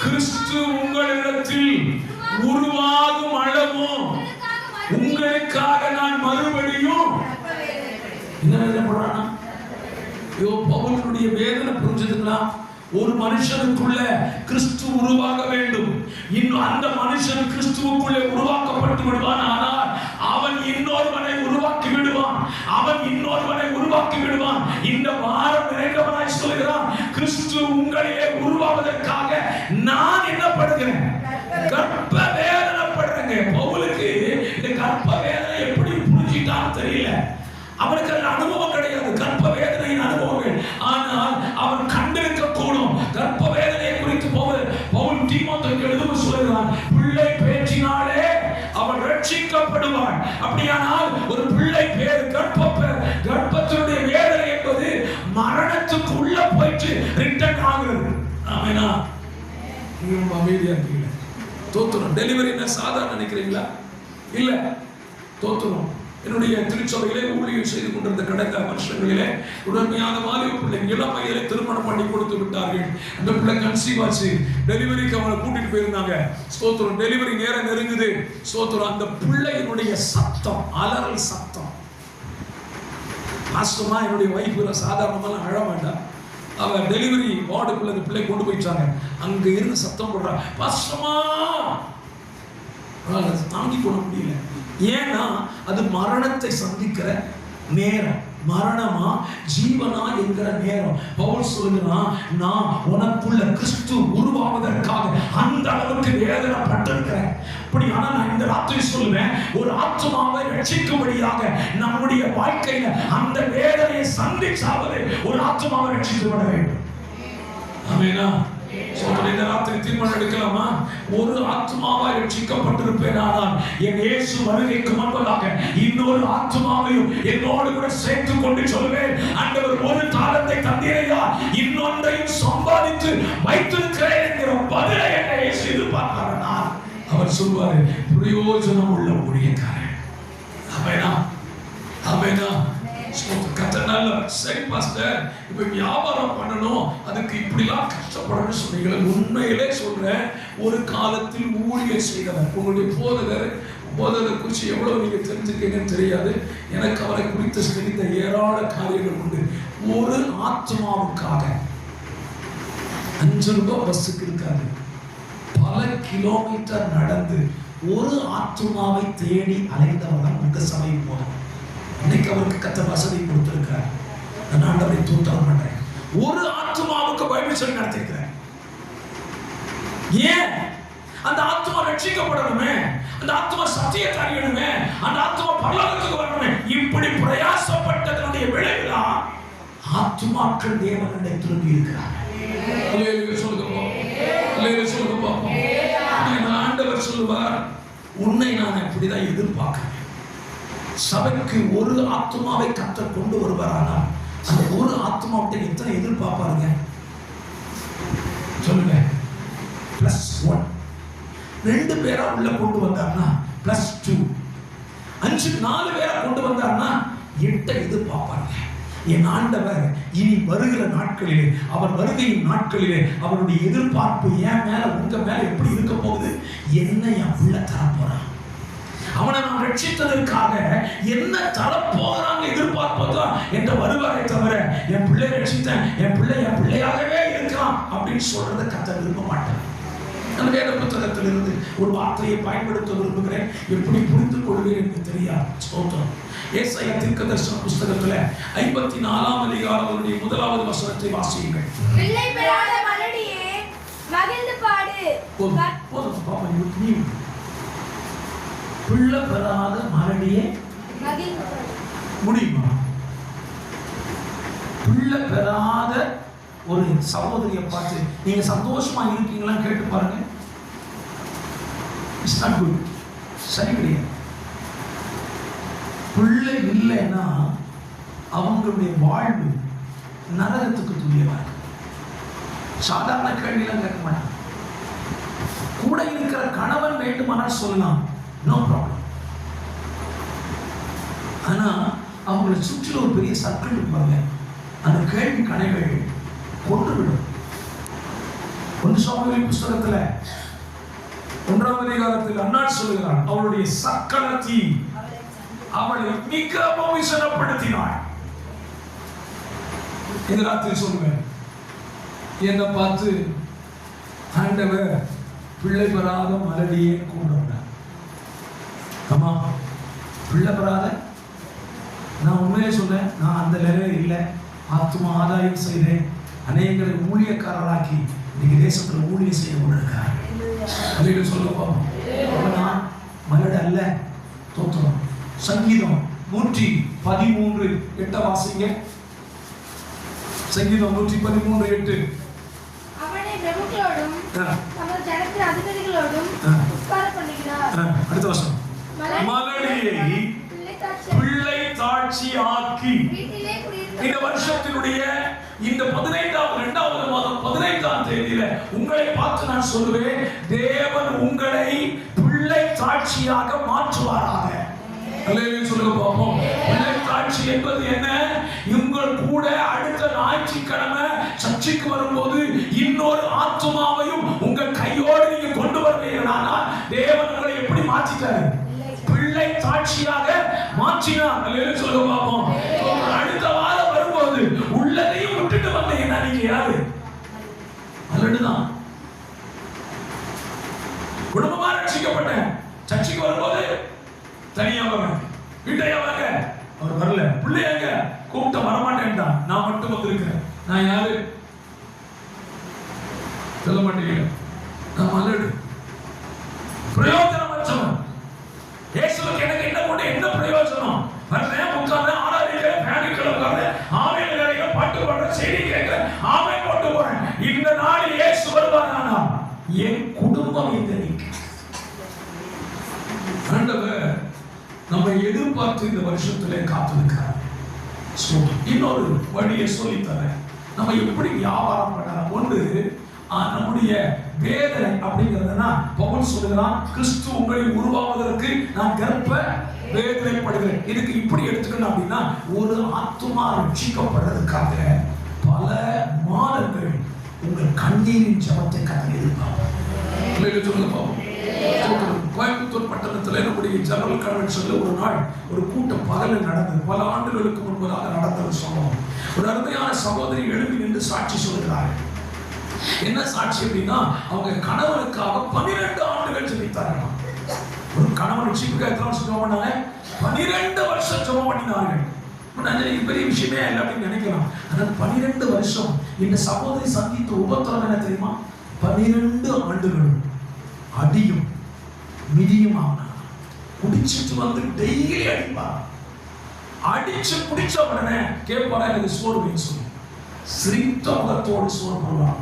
கிறிஸ்து உங்களிடத்தில் உருவாகும் அளவும் உங்களுக்காக நான் மறுபடியும் என்ன பண்றானா? பவுலுடைய வேதனை புரிஞ்சதுங்களா? ஒரு மனுஷனுக்குள்ள கிறிஸ்து உருவாக வேண்டும். இன்னும் அந்த மனுஷன் கிறிஸ்துவுக்குள்ளே உருவாக்கப்பட்டு விடுவான். ஆனால் அவன் இன்னொருவனை உருவாக்கி விடுவான். இந்த வாரம் நிறைந்தவனாய் சொல்கிறான், கிறிஸ்து உங்களையே உருவாவதற்காக நான் என்ன படுகிறேன்? கர்ப்ப வேதனைப்படுறேங்க. பவுலுக்கு இந்த கர்ப்ப வேதனை எப்படி புரிஞ்சிட்டான்னு தெரியல. அவனுக்கு அந்த அனுபவம் கிடையாது, கர்ப்ப வேதனையின் அனுபவங்கள். ஆனால் அவன் கண்டிருக்க கூடும். கர்ப்ப வேதனையை குறித்து பவுல் தீமோத்தேயுக்கு எழுதும் சொல்கிறான், பிள்ளை பேற்றினாலே அவன் ரட்சிக்கப்படுவான். அப்படியானால் ஒரு பிள்ளை பேர் கர்ப்பத்தினுடைய வேதனை என்பது மரணத்துக்கு உள்ள போயிட்டு ரிட்டர்ன் ஆகிறது. ஆமெனா? அமைதியா இருக்கீங்க? தோத்துரும். டெலிவரி என்ன சாதாரண நினைக்கிறீங்களா? இல்ல, தோத்துரும். என்னுடைய திருச்சபையிலே ஊழியம் செய்து கொண்டிருந்த கடந்த வருஷங்களிலே உடமையான வாலிப பிள்ளை இளம் வயதிலே திருமணம் பண்ணி கொடுத்து விட்டார்கள். அந்த பிள்ளை கன்சீவ் ஆச்சு. டெலிவரிக்கு அவங்களை கூட்டிட்டு போயிருந்தாங்க. ஸ்தோத்திரம். டெலிவரி நேரம் நெருங்குது. ஸ்தோத்திரம். அந்த பிள்ளையினுடைய சத்தம், அலறல் சத்தம். பாஸ்டமா என்னுடைய வைஃப் சாதாரணமாக அழ மாட்டான். அவ டெலிவரி வார்டுக்குள்ள அந்த பிள்ளை கொண்டு போயிட்டாங்க. அங்க இருந்து சத்தம் போடுறா, பாஸ்டமா. தாங்கி கொள்ள முடியல. ஏன்னா அது மரணத்தை சந்திக்கிற நேரம். மரணமா ஜீவனா என்கிற நேரம். பவுல் சொல்லுகிறான், நான் உனக்குள்ள கிறிஸ்து உருவாவதற்காக அந்த அளவுக்கு வேதனைப்பட்டிருக்கிறேன். அப்படியானா நான் இந்த ராத்திரி சொல்லுவேன், ஒரு ஆத்மாவை ரட்சிக்கும்படியாக நம்முடைய வாழ்க்கையில அந்த வேதனையை சந்திச்சாவது ஒரு ஆத்மாவை ரட்சிக்கப்பட வேண்டும். ஆமெனா? இந்த ராத்திரி தீர்மானம் எடுக்கலாமா? ஒரு ஆத்மாவை ரட்சிக்கப்பட்டிருப்பேன். ஆனால் என் இயேசு வருகைக்கு முன்பதாக இன்னொரு ஆத்மாவையும் என்னோடு கூட சேர்த்து கொண்டு சொல்லுவேன், ஆண்டவர் ஒரு தாளத்தை தந்தீரையா, இன்னொன்றையும் சம்பாதித்து வைத்திருக்கிறேன் என்கிற பதிலை என்னை இயேசு எதிர்பார்க்கிறார். அவர் சொல்வாரு, பிரயோஜனம் உள்ள ஊழியக்காரன். ஆமெனா? ஆமெனா? கத்தனால சரி பாஸ்டர், இப்ப வியாபாரம் பண்ணணும், அதுக்கு இப்படிலாம் கஷ்டப்படணும்னு சொன்னீங்களே. உண்மையிலே சொல்றேன், ஒரு காலத்தில் ஊழியர் செய்தவர், உங்களுடைய போதகர் குறித்து எவ்வளவு நீங்க தெரிஞ்சுக்கீங்கன்னு தெரியாது. எனக்கு அவரை குறித்து தெரிந்த ஏராள காரியங்கள் உண்டு. ஒரு ஆத்மாவுக்காக 5 ரூபாய் பஸ்ஸுக்கு இருக்காது, பல கிலோமீட்டர் நடந்து ஒரு ஆத்மாவை தேடி அலைந்தவர்கள் உங்க சபை போதும். இன்னைக்கு அவருக்கு கர்த்தர் வசதி கொடுத்திருக்கிறார். நான் ஆண்டவரை தூத்தம் பண்றேன். ஒரு ஆத்மாவுக்கு பைபிள் சொல்லி நடத்திருக்கிறேன். ஏன்? அந்த ஆத்மா ரட்சிக்கப்படணுமே, அந்த ஆத்மா சத்தியத்தை அறியணுமே, அந்த ஆத்மா பரலோகத்துக்கு வரணுமே. இப்படி பிரயாசப்பட்டதனுடைய விளைவுதான் ஆத்மாக்கள் தேவனை திரும்பி இருக்கிறார். அல்லேலூயா சொல்லுங்க. அல்லேலூயா சொல்லுங்க பாப்போம். ஆண்டவர் சொல்லுவார், உன்னை நான் இப்படிதான் எதிர்பார்க்கிறேன். சபைக்கு ஒரு ஆத்மாவை கர்த்தர் கொண்டு வருவாரானால் அந்த ஒரு ஆத்மாவிட்ட எத்தனை எதிர்பார்ப்பாருங்க சொல்லுங்க? +1. 2 பேரா உள்ள கொண்டு வந்தார்னா +2. 4 பேரா கொண்டு வந்தார்னா 8 எதிர்பார்ப்பாருங்க. என் ஆண்டவர் இனி வருகிற நாட்களிலே, அவர் வருகையின் நாட்களிலே அவருடைய எதிர்பார்ப்பு என் மேல உங்க மேல எப்படி இருக்க போகுது? என்ன என் பிள்ளை தரப்போறான், அவனை நான் ரட்சித்ததற்காக என்ன தரப்போறாங்க எதிர்பார்ப்பதுதான் என்ற வருவாரை தவிர என் பிள்ளை ரட்சித்தேன், என் பிள்ளையாகவே இருக்கலாம் அப்படின்னு சொல்றதை கர்த்தர் விரும்ப மாட்டார். நான் வேத புத்தகத்திலிருந்து ஒரு வார்த்தையை பயன்படுத்த விரும்புகிறேன். எப்படி புரிந்து கொள்வேன் என்று தெரியாது. ஸ்தோத்திரம். ஏசாயா தீர்க்கதரிசன புஸ்தகத்துல 54ஆம் அதிகாரத்தினுடைய 1வது வசனத்தை வாசியுங்கள். பிள்ளை பெறாத மலடியே மகிழ்ந்து பாடு. போதும் பாப்பா, நீ பிள்ளை பெறாத மலடியே மகிழ்ந்து பாடு. முடியுமா? பிள்ளை பெறாத ஒரு சகோதரியை பார்த்து நீங்க சந்தோஷமா இருக்கீங்களா கேட்டு பாருங்க. It's not good. சரி கிடையாது. பிள்ளை இல்லைன்னா அவங்களுடைய வாழ்வு நரகத்துக்கு துல்லியமா இருக்கு. சாதாரண கேள்வியெல்லாம் கேட்க மாட்டாங்க. கூட இருக்கிற கணவன் வேண்டுமானால் சொல்லலாம், நோ ப்ராப்ளம். ஆனா அவங்களை சுற்றி ஒரு பெரிய சர்க்கிள் இருப்பாங்க. அந்த கேள்வி கணைகள் கொண்டுவிடும். 1 சாமுவேல் புஸ்தகத்துல 1ஆம் அதிகாரத்தில் அன்னாள் சொல்கிறார், அவளுடைய சக்கரத்தி அவளை மிகவும் விசனப்படுத்தினாள். இந்த ராத்திரி சொல்லுவேன், என்னை பார்த்து ஆண்டவர் பிள்ளை பெறாத மலடியே கூப்பிடுறார். ஆமா, பிள்ளை பெறாத. நான் உண்மையே சொல்றேன், நான் அந்த லெவலில் இல்லை. ஆத்மா ஆதாயம் செய்தேன், அநேகரை ஊழியக்காரராக்கி இன்னைக்கு தேசத்தில் ஊழியம் செய்து கொண்டிருக்கார். அல்லேலூயா சொல்ல பார்ப்போம். நான் மலடு அல்ல. தோத்திரம். சங்கீதம் 113:8 வாசிங்க. சங்கீதம் 113:8. அவனை பிரபுக்களோடும் அவர் ஜனத்தின் அதிபதிகளோடும் உட்கார பண்ணுகிறார். அடுத்த வருஷம் மலடியை பிள்ளை தாட்சி ஆக்கி. இந்த வருஷத்தினுடைய இந்த 2வது மாதம் 15ஆம் தேதியில உங்களை பார்த்து நான் சொல்லுவேன், தேவன் உங்களை பிள்ளை தாட்சியாக மாற்றுவாராக. அல்லேலூயா சொல்லுங்க பாப்போம். பிள்ளை தாட்சி என்பது என்ன? உங்கள் கூட அடுத்த ஞாயிற்றுக்கிழமை சர்ச்சைக்கு வரும்போது இன்னொரு ஆத்துமாவையும் உங்கள் கையோடு நீங்க கொண்டு வருவீர்களானால் தேவன் உங்களை எப்படி மாற்றிட்டாரு? பிள்ளை தாட்சியாக மாற்றினார். அல்லேலூயா சொல்லுங்க பாப்போம். அடுத்த வாரம் வரும்போது உள்ளதையும் விட்டுட்டு வந்தீங்கன்னா நீங்க யாரு? அல்லேலூயா. குடும்பமா ரட்சிக்கப்பட்டேன், சர்ச்சைக்கு வரும்போது தனியா வாங்க, வீட்டையா வாங்க. அவர் வரல, பிள்ளையாங்க கூப்பிட்ட வரமாட்டேன்டா, நான் மட்டும் வந்திருக்கிறேன். நான் யாரு சொல்ல மாட்டேங்க. நான் மலடு, பிரயோஜனமற்றவன். இயேசுவுக்கு எனக்கு என்ன கொண்டு என்ன பிரயோஜனம்? வரேன், உட்கார்றேன், ஆராதிக்கிறேன், ஃபேனுக்குள்ள உட்கார்றேன், ஆமென் கேட்கிறேன், பாட்டு பாடுறேன், செய்தி கேட்கிறேன், ஆமென் போட்டு போறேன். இந்த நாள் இயேசு வருவாரானா என் குடும்பம் இந்த நிற்கும். ஆண்டவர் நம்ம எதிர்பார்த்து இந்த வருஷத்திலே காத்திருக்கிறார். இன்னொரு வழியை சொல்லித்தரேன். நம்ம எப்படி வியாபாரம் பண்ணலாம்? ஒன்று, நம்முடைய வேதனை அப்படிங்கிறதுனா பவுல் சொல்லுகிறான், கிறிஸ்து உங்களை உருவாவதற்கு நான் கர்ப்ப வேதனைப்படுகிறேன். இதுக்கு இப்படி எடுத்துக்கணும் அப்படின்னா, ஒரு ஆத்துமா ரட்சிக்கப்படுறதுக்காக பல மாதங்கள் உங்கள் கண்ணீரின் ஜபத்தை கத்தர் எதிர்பார்ப்பார். கோயம்புத்தூர் பட்டணத்தில் நம்முடைய ஜெனரல் கன்வென்ஷன்ல ஒரு நாள் ஒரு கூட்டம் பகலில் நடந்தது. பல ஆண்டுகளுக்கு முன்பதாக நடந்தது சம்பவம். ஒரு அருமையான சகோதரி எழுப்பி நின்று சாட்சி சொல்கிறார்கள். என்ன சாட்சி அப்படின்னா, அவங்க கணவனுக்காக 12 ஆண்டுகள் ஜெபித்தார்கள். ஒரு கணவன் ரட்சிப்புக்காக எத்தனை வருஷம் ஜெபம் பண்ணாங்க? 12 வருஷம் ஜெபம் பண்ணினார்கள். பெரிய விஷயமே இல்லை அப்படின்னு நினைக்கலாம். ஆனால் 12 வருஷம் இந்த சகோதரி சந்தித்த உபத்திரம் என்ன தெரியுமா? 12 ஆண்டுகளும் அடியும் மிதியும் ஆனாங்க. குடிச்சிட்டு வந்து டெய்லி அடிப்பா. அடிச்சு குடிச்ச உடனே கேட்பாரா, எனக்கு சோறு வேணும் சொல்லி சிரித்த முகத்தோடு சோறு போடுவாங்க.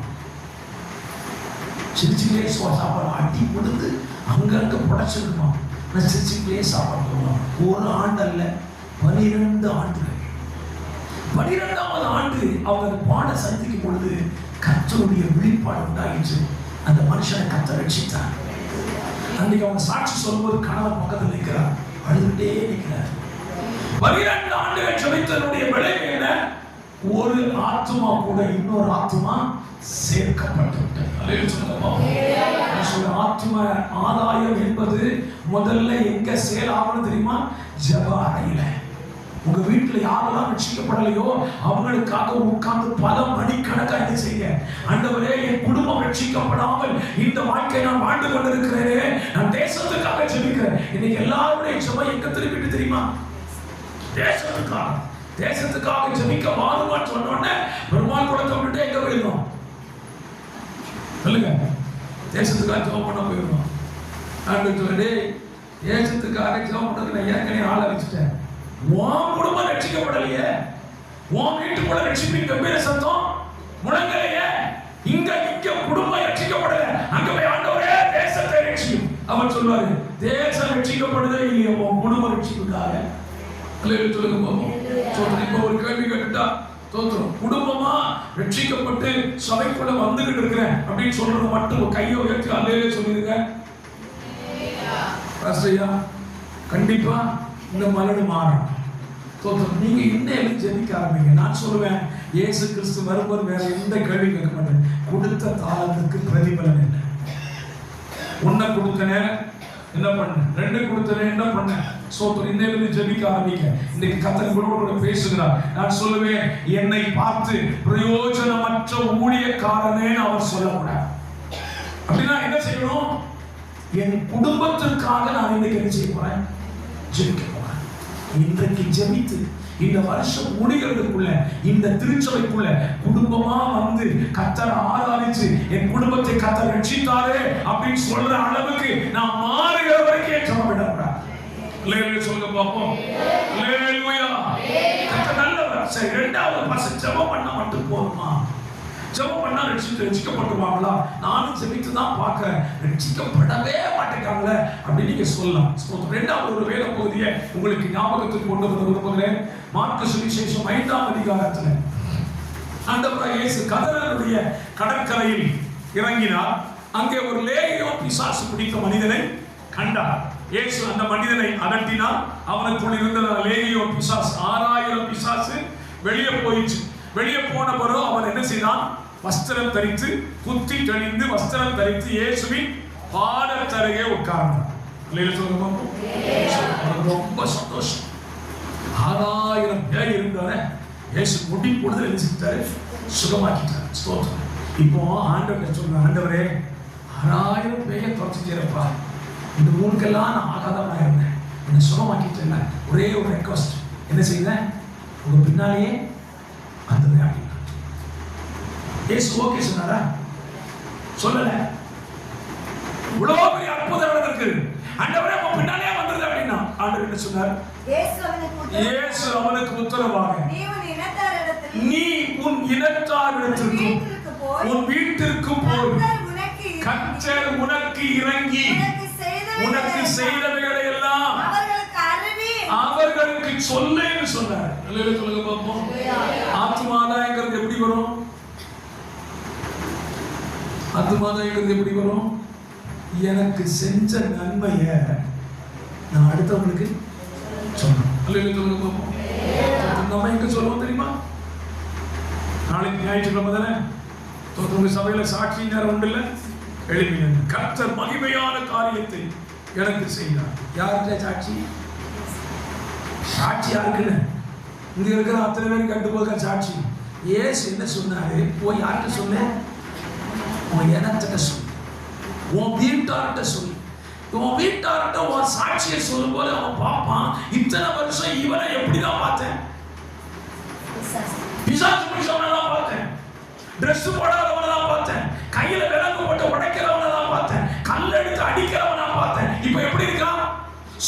சிரிச்சுக்கிலே சாப்பாடு அடி கொடுத்து அங்கங்க புடைச்சிருக்குமா. நான் சிரிச்சுக்கிலே சாப்பாடு போடுவாங்க. ஒரு ஆண்டு அல்ல, 12 ஆண்டுகள். 12ஆவது அவங்க அந்த பாட சந்திக்கும் பொழுது கர்த்தருடைய வெளிப்பாடு உண்டாயிற்று. அந்த மனுஷனை கர்த்தர் ரட்சித்தார். அன்னைக்கு அவங்க சாட்சி சொல்லும்போது கணவன் பக்கத்தில் நிற்கிறார், அழுதுகிட்டே நிற்கிறார். 12 ஆண்டுகள் ஜெபித்தனுடைய விளைவு என்ன? ஒரு ஆத்துமா கூட இன்னொரு ஆத்துமா சேர்க்கப்பட்டு விட்டது. ஆத்தும ஆதாயம் என்பது முதல்ல எங்க சேல் ஆகணும் தெரியுமா? ஜெப அறையில. உங்க வீட்டுல யாரெல்லாம் ரட்சிக்கப்படலையோ அவங்களுக்காக உட்கார்ந்து பல மணிக்கணக்கா என்ன செய்ய, ஆண்டவரே என் குடும்பம் ரட்சிக்கப்படாமல் இந்த வாழ்க்கை நான் வாழ்ந்து கொண்டிருக்கிறேனே, நான் தேசத்துக்காக ஜெபிக்கிறேன். இன்னைக்கு எல்லாருடைய ஜெபம் எங்க திரும்பிட்டு தெரியுமா? தேசத்துக்காக. தேசத்துக்காக ஜெபிக்க வாருமான்னு சொன்ன உடனே பெருமாள் குளத்தை விட்டு எங்க போயிருந்தோம் சொல்லுங்க? தேசத்துக்காக ஜெபம் பண்ண போயிருந்தோம். நான் சொல்லி தேசத்துக்காக ஜெபம் பண்றதுக்கு நான் ஏற்கனவே ஆளை வச்சுட்டேன். உன் குடும்பம் ரட்சிக்கப்படலையே, உன் வீட்டுக்குள்ள ரட்சிப்பின் கம்பீர சத்தம் முழங்கலையே, இங்க குடும்பம் ரட்சிக்கப்படல, அங்க போய் ஆண்டவரே தேசத்தை ரட்சியும். அவர் சொல்வாரு, தேசம் ரட்சிக்கப்படுதே இல்லையா, உன் குடும்பம் ரட்சிப்புக்காக. சொல்லுங்க பாப்போம். இப்போ ஒரு கேள்வி கேட்டுட்டா தோத்துரும். குடும்பமா ரட்சிக்கப்பட்டு சபைக்குள்ள வந்துகிட்டு இருக்கிறேன் அப்படின்னு சொல்றது மட்டும் கையை உயர்த்தி அல்லேலே சொல்லிருங்க. கண்டிப்பா இந்த மலடு மாறும். தோத்துரும். நீங்க இன்னும் ஜெபிக்க ஆரம்பிங்க. நான் சொல்லுவேன், இயேசு கிறிஸ்து வரும்போது வேற எந்த கேள்வி கேட்க மாட்டேன். கொடுத்த தாளத்துக்கு பிரதிபலன் என்ன? ஒன்ன கொடுத்தனே என்ன பண்ண, 2 கொடுத்தனே என்ன பண்ண? சோத்திரம். இன்னையிலிருந்து ஜெபிக்க ஆரம்பிங்க. இன்னைக்கு கர்த்தர் கூட பேசுகிறார். நான் சொல்லுவேன், என்னை பார்த்து பிரயோஜனமற்ற ஊழியக்காரனேன்னு அவர் சொல்லக்கூடாது. அப்படின்னா என்ன செய்யணும்? என் குடும்பத்திற்காக நான் இன்னைக்கு என்ன செய்ய போறேன்? ஜெபிக்க போறேன். இன்றைக்கு ஜெபித்து இந்த வருஷம் முடிகிறதுக்குள்ள இந்த திருச்சபைக்குள்ள குடும்பமா வந்து கர்த்தரை ஆராதிச்சு என் குடும்பத்தை கர்த்தர் ரட்சித்தாரே அப்படின்னு சொல்ற அளவுக்கு நான் மாறுகிற வரைக்கும் ஜெபம் விடக்கூடாது. அல்லேலூயா சொல்லுங்க பாப்போம். அல்லேலூயா. கர்த்தர் நல்லவர். சரி, 2வது பாசம் ஜெபம் பண்ணா மட்டும் போதுமா? ஜெபம் பண்ணா ரட்சிக்கப்பட்டுவாங்களா? நானும் ஜெபித்து தான் பார்க்கிறேன், ரட்சிக்கப்படவே மாட்டேங்கிறாங்களே அப்படின்னு நீங்க சொல்லலாம். 2வது ஒரு வேத பகுதியை உங்களுக்கு ஞாபகத்துக்கு கொண்டு வர விரும்புகிறேன். மார்க்கு சுவிசேஷம் 5ஆம் அதிகாரத்தில் ஆண்டவராகிய இயேசு கதரனுடைய கடற்கரையில் இறங்கினார். அங்கே ஒரு லேகியோன் பிசாசு பிடித்த மனிதனை கண்டார். இயேசு அந்த மனிதனை அகற்றினார். அவனுக்குள் இருந்த லேகியோன் பிசாசு 6000 பிசாசு வெளியே போயிடுச்சு. வெளியே போன பிறகு அவன் என்ன செய்தான்? வஸ்திரம் தரித்து, குத்தி தெளிந்து வஸ்திரம் தரித்து இயேசுவின் பாதத்தருகே உட்கார்ந்தார். ரொம்ப சந்தோஷம். 6000 பேர் இருந்தாரு. இயேசு முடி பொழுது என்ன செஞ்சாரு? சுகமாக்கிட்டார். ஸ்தோத்திரம். இப்போ ஆண்டவர் சொல்ற, ஆண்டவரே 6000 பேரை துரத்துக்கிறப்பா, இந்த ஊருக்கெல்லாம் நான் ஆகாதவனா இருந்தேன், என்னை சுகமாக்கிட்டேன். ஒரே ஒரு ரெக்வஸ்ட், என்ன செய்வேன்? உங்க பின்னாலேயே வந்தது அப்படின்னா. இயேசு ஓகே சொன்னாரா? சொல்லல. இவ்வளவு பெரிய அற்புதம் நடந்திருக்கு. ஆண்டவரே உங்க பின்னாலே வந்தது அப்படின்னா ஆண்டவர் என்ன சொன்னார்? இயேசு அவனுக்கு உத்தரவாக, நீ உன் இனத்தாரிடத்திற்கு உன் வீட்டிற்கு போய் கர்த்தர் உனக்கு இறங்கி உனக்கு செய்தவைகளை எல்லாம் அவர்களுக்கு சொல்லுன்னு சொன்னார். அல்லேலூயா சொல்லுங்க பாப்போம். ஆத்துமாதாயங்கிறது எப்படி வரும்? ஆத்துமாதாயங்கிறது எப்படி வரும்? எனக்கு செஞ்ச நன்மையை நான் அடுத்தவங்களுக்கு சொல்லணும். அல்லேலூயா சொல்லுங்க பாப்போம். நம்ம எங்க சொல்லுவோம் தெரியுமா? நாளைக்கு ஞாயிற்றுக்கிழமை தானே, உங்க சபையில சாட்சி நேரம் உண்டு இல்ல? எழுப்பினது கர்த்தர் மகிமையான காரியத்தை எனக்கு செய்தார். யார்கிட்ட சாட்சி? சாட்சி யாருக்குன்னு இங்க இருக்கிற அத்தனை பேரும் கண்டுபோக சாட்சி. இயேசு என்ன சொன்னாரு? போய் யார்கிட்ட சொல்ல? உன் இனத்திட்ட சொல்லு, உன் வீட்டார்கிட்ட சொல்லு. உன் வீட்டார்கிட்ட உன் சாட்சியை சொல்லும் போது அவன் பார்ப்பான், இத்தனை வருஷம் இவனை எப்படிதான் பார்த்தேன்? பிசாசு பிடிச்சவனதான் பார்த்தேன், ட்ரெஸ் போடாதவனதான் பார்த்தேன், கையில விலங்கு போட்டு உடைக்கிறவனதான் பார்த்தேன், கல் எடுத்து அடிக்கிறவனா பார்த்தேன். இப்ப எப்படி இருக்கான்?